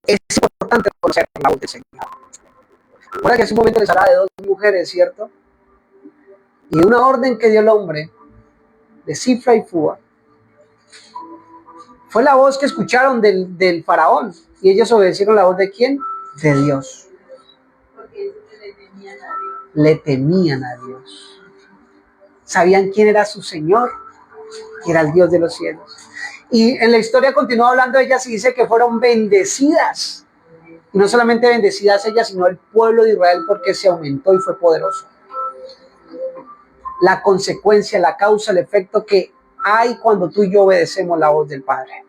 Es importante conocer la voz del Señor. Ahora que hace un momento les hablaba de dos mujeres, ¿cierto? Y una orden que dio el hombre de Cifra y Fua fue la voz que escucharon del faraón. Y ellos obedecieron la voz ¿de quién? De Dios. Porque le temían a Dios. Le temían a Dios. Sabían quién era su Señor, que era el Dios de los cielos. Y en la historia continúa hablando de ellas y dice que fueron bendecidas. Y no solamente bendecidas ellas, sino el pueblo de Israel, porque se aumentó y fue poderoso. La consecuencia, la causa, el efecto que hay cuando tú y yo obedecemos la voz del Padre.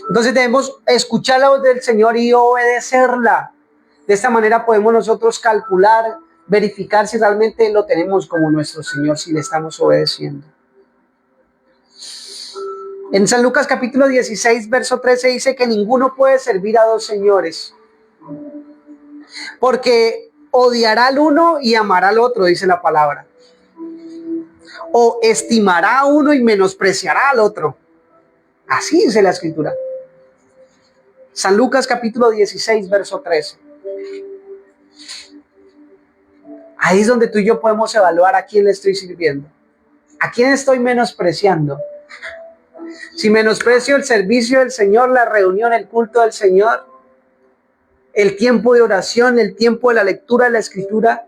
Entonces debemos escuchar la voz del Señor y obedecerla. De esta manera podemos nosotros calcular, verificar si realmente lo tenemos como nuestro Señor, si le estamos obedeciendo. En San Lucas capítulo 16, verso 13 dice que ninguno puede servir a dos señores, porque odiará al uno y amará al otro, dice la palabra. O estimará a uno y menospreciará al otro. Así dice la Escritura. San Lucas capítulo 16, verso 13. Ahí es donde tú y yo podemos evaluar a quién le estoy sirviendo. ¿A quién estoy menospreciando? Si menosprecio el servicio del Señor, la reunión, el culto del Señor, el tiempo de oración, el tiempo de la lectura de la Escritura,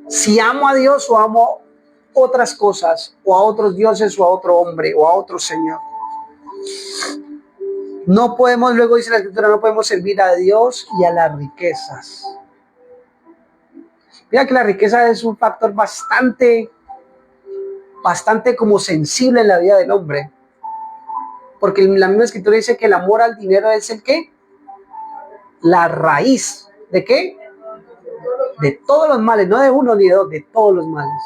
si amo a Dios o amo otras cosas, o a otros dioses, o a otro hombre, o a otro Señor. No podemos, luego dice la Escritura, no podemos servir a Dios y a las riquezas. Mira que la riqueza es un factor bastante como sensible en la vida del hombre. Porque la misma Escritura dice que el amor al dinero es el ¿qué? La raíz. ¿De qué? De todos los males, no de uno ni de dos, de todos los males.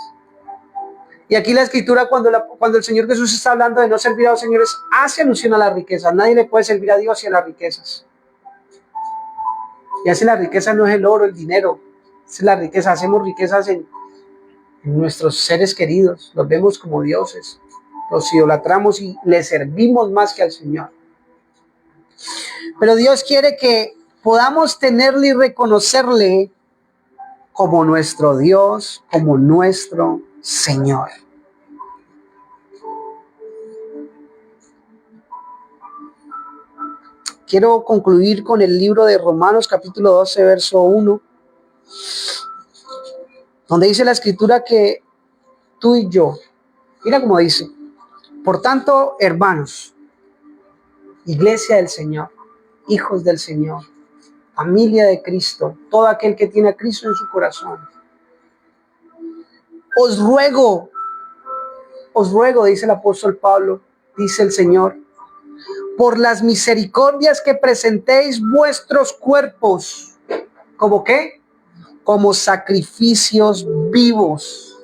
Y aquí la Escritura, cuando el Señor Jesús está hablando de no servir a los señores, hace alusión a la riqueza. Nadie le puede servir a Dios y a las riquezas. Y así la riqueza no es el oro, el dinero. Es la riqueza. Hacemos riquezas en nuestros seres queridos. Los vemos como dioses. Los idolatramos y les servimos más que al Señor. Pero Dios quiere que podamos tenerle y reconocerle como nuestro Dios, como nuestro Señor. Quiero concluir con el libro de Romanos capítulo 12, verso 1, donde dice la Escritura que tú y yo, mira cómo dice, por tanto, hermanos, iglesia del Señor, hijos del Señor, familia de Cristo, todo aquel que tiene a Cristo en su corazón, os ruego, dice el apóstol Pablo, dice el Señor, por las misericordias que presentéis vuestros cuerpos, ¿como qué? Como sacrificios vivos,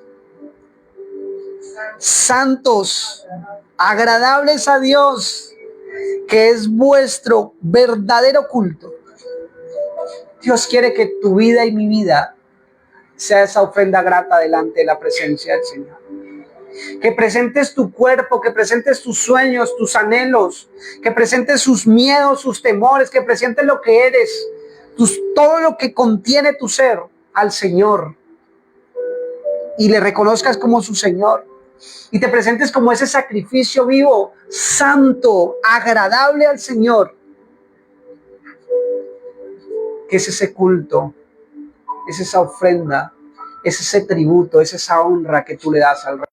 santos, agradables a Dios, que es vuestro verdadero culto. Dios quiere que tu vida y mi vida sea esa ofrenda grata delante de la presencia del Señor. Que presentes tu cuerpo, que presentes tus sueños, tus anhelos, que presentes sus miedos, sus temores, que presentes lo que eres, todo lo que contiene tu ser al Señor y le reconozcas como su Señor y te presentes como ese sacrificio vivo, santo, agradable al Señor, que es ese culto, es esa ofrenda, es ese tributo, es esa honra que tú le das al Rey.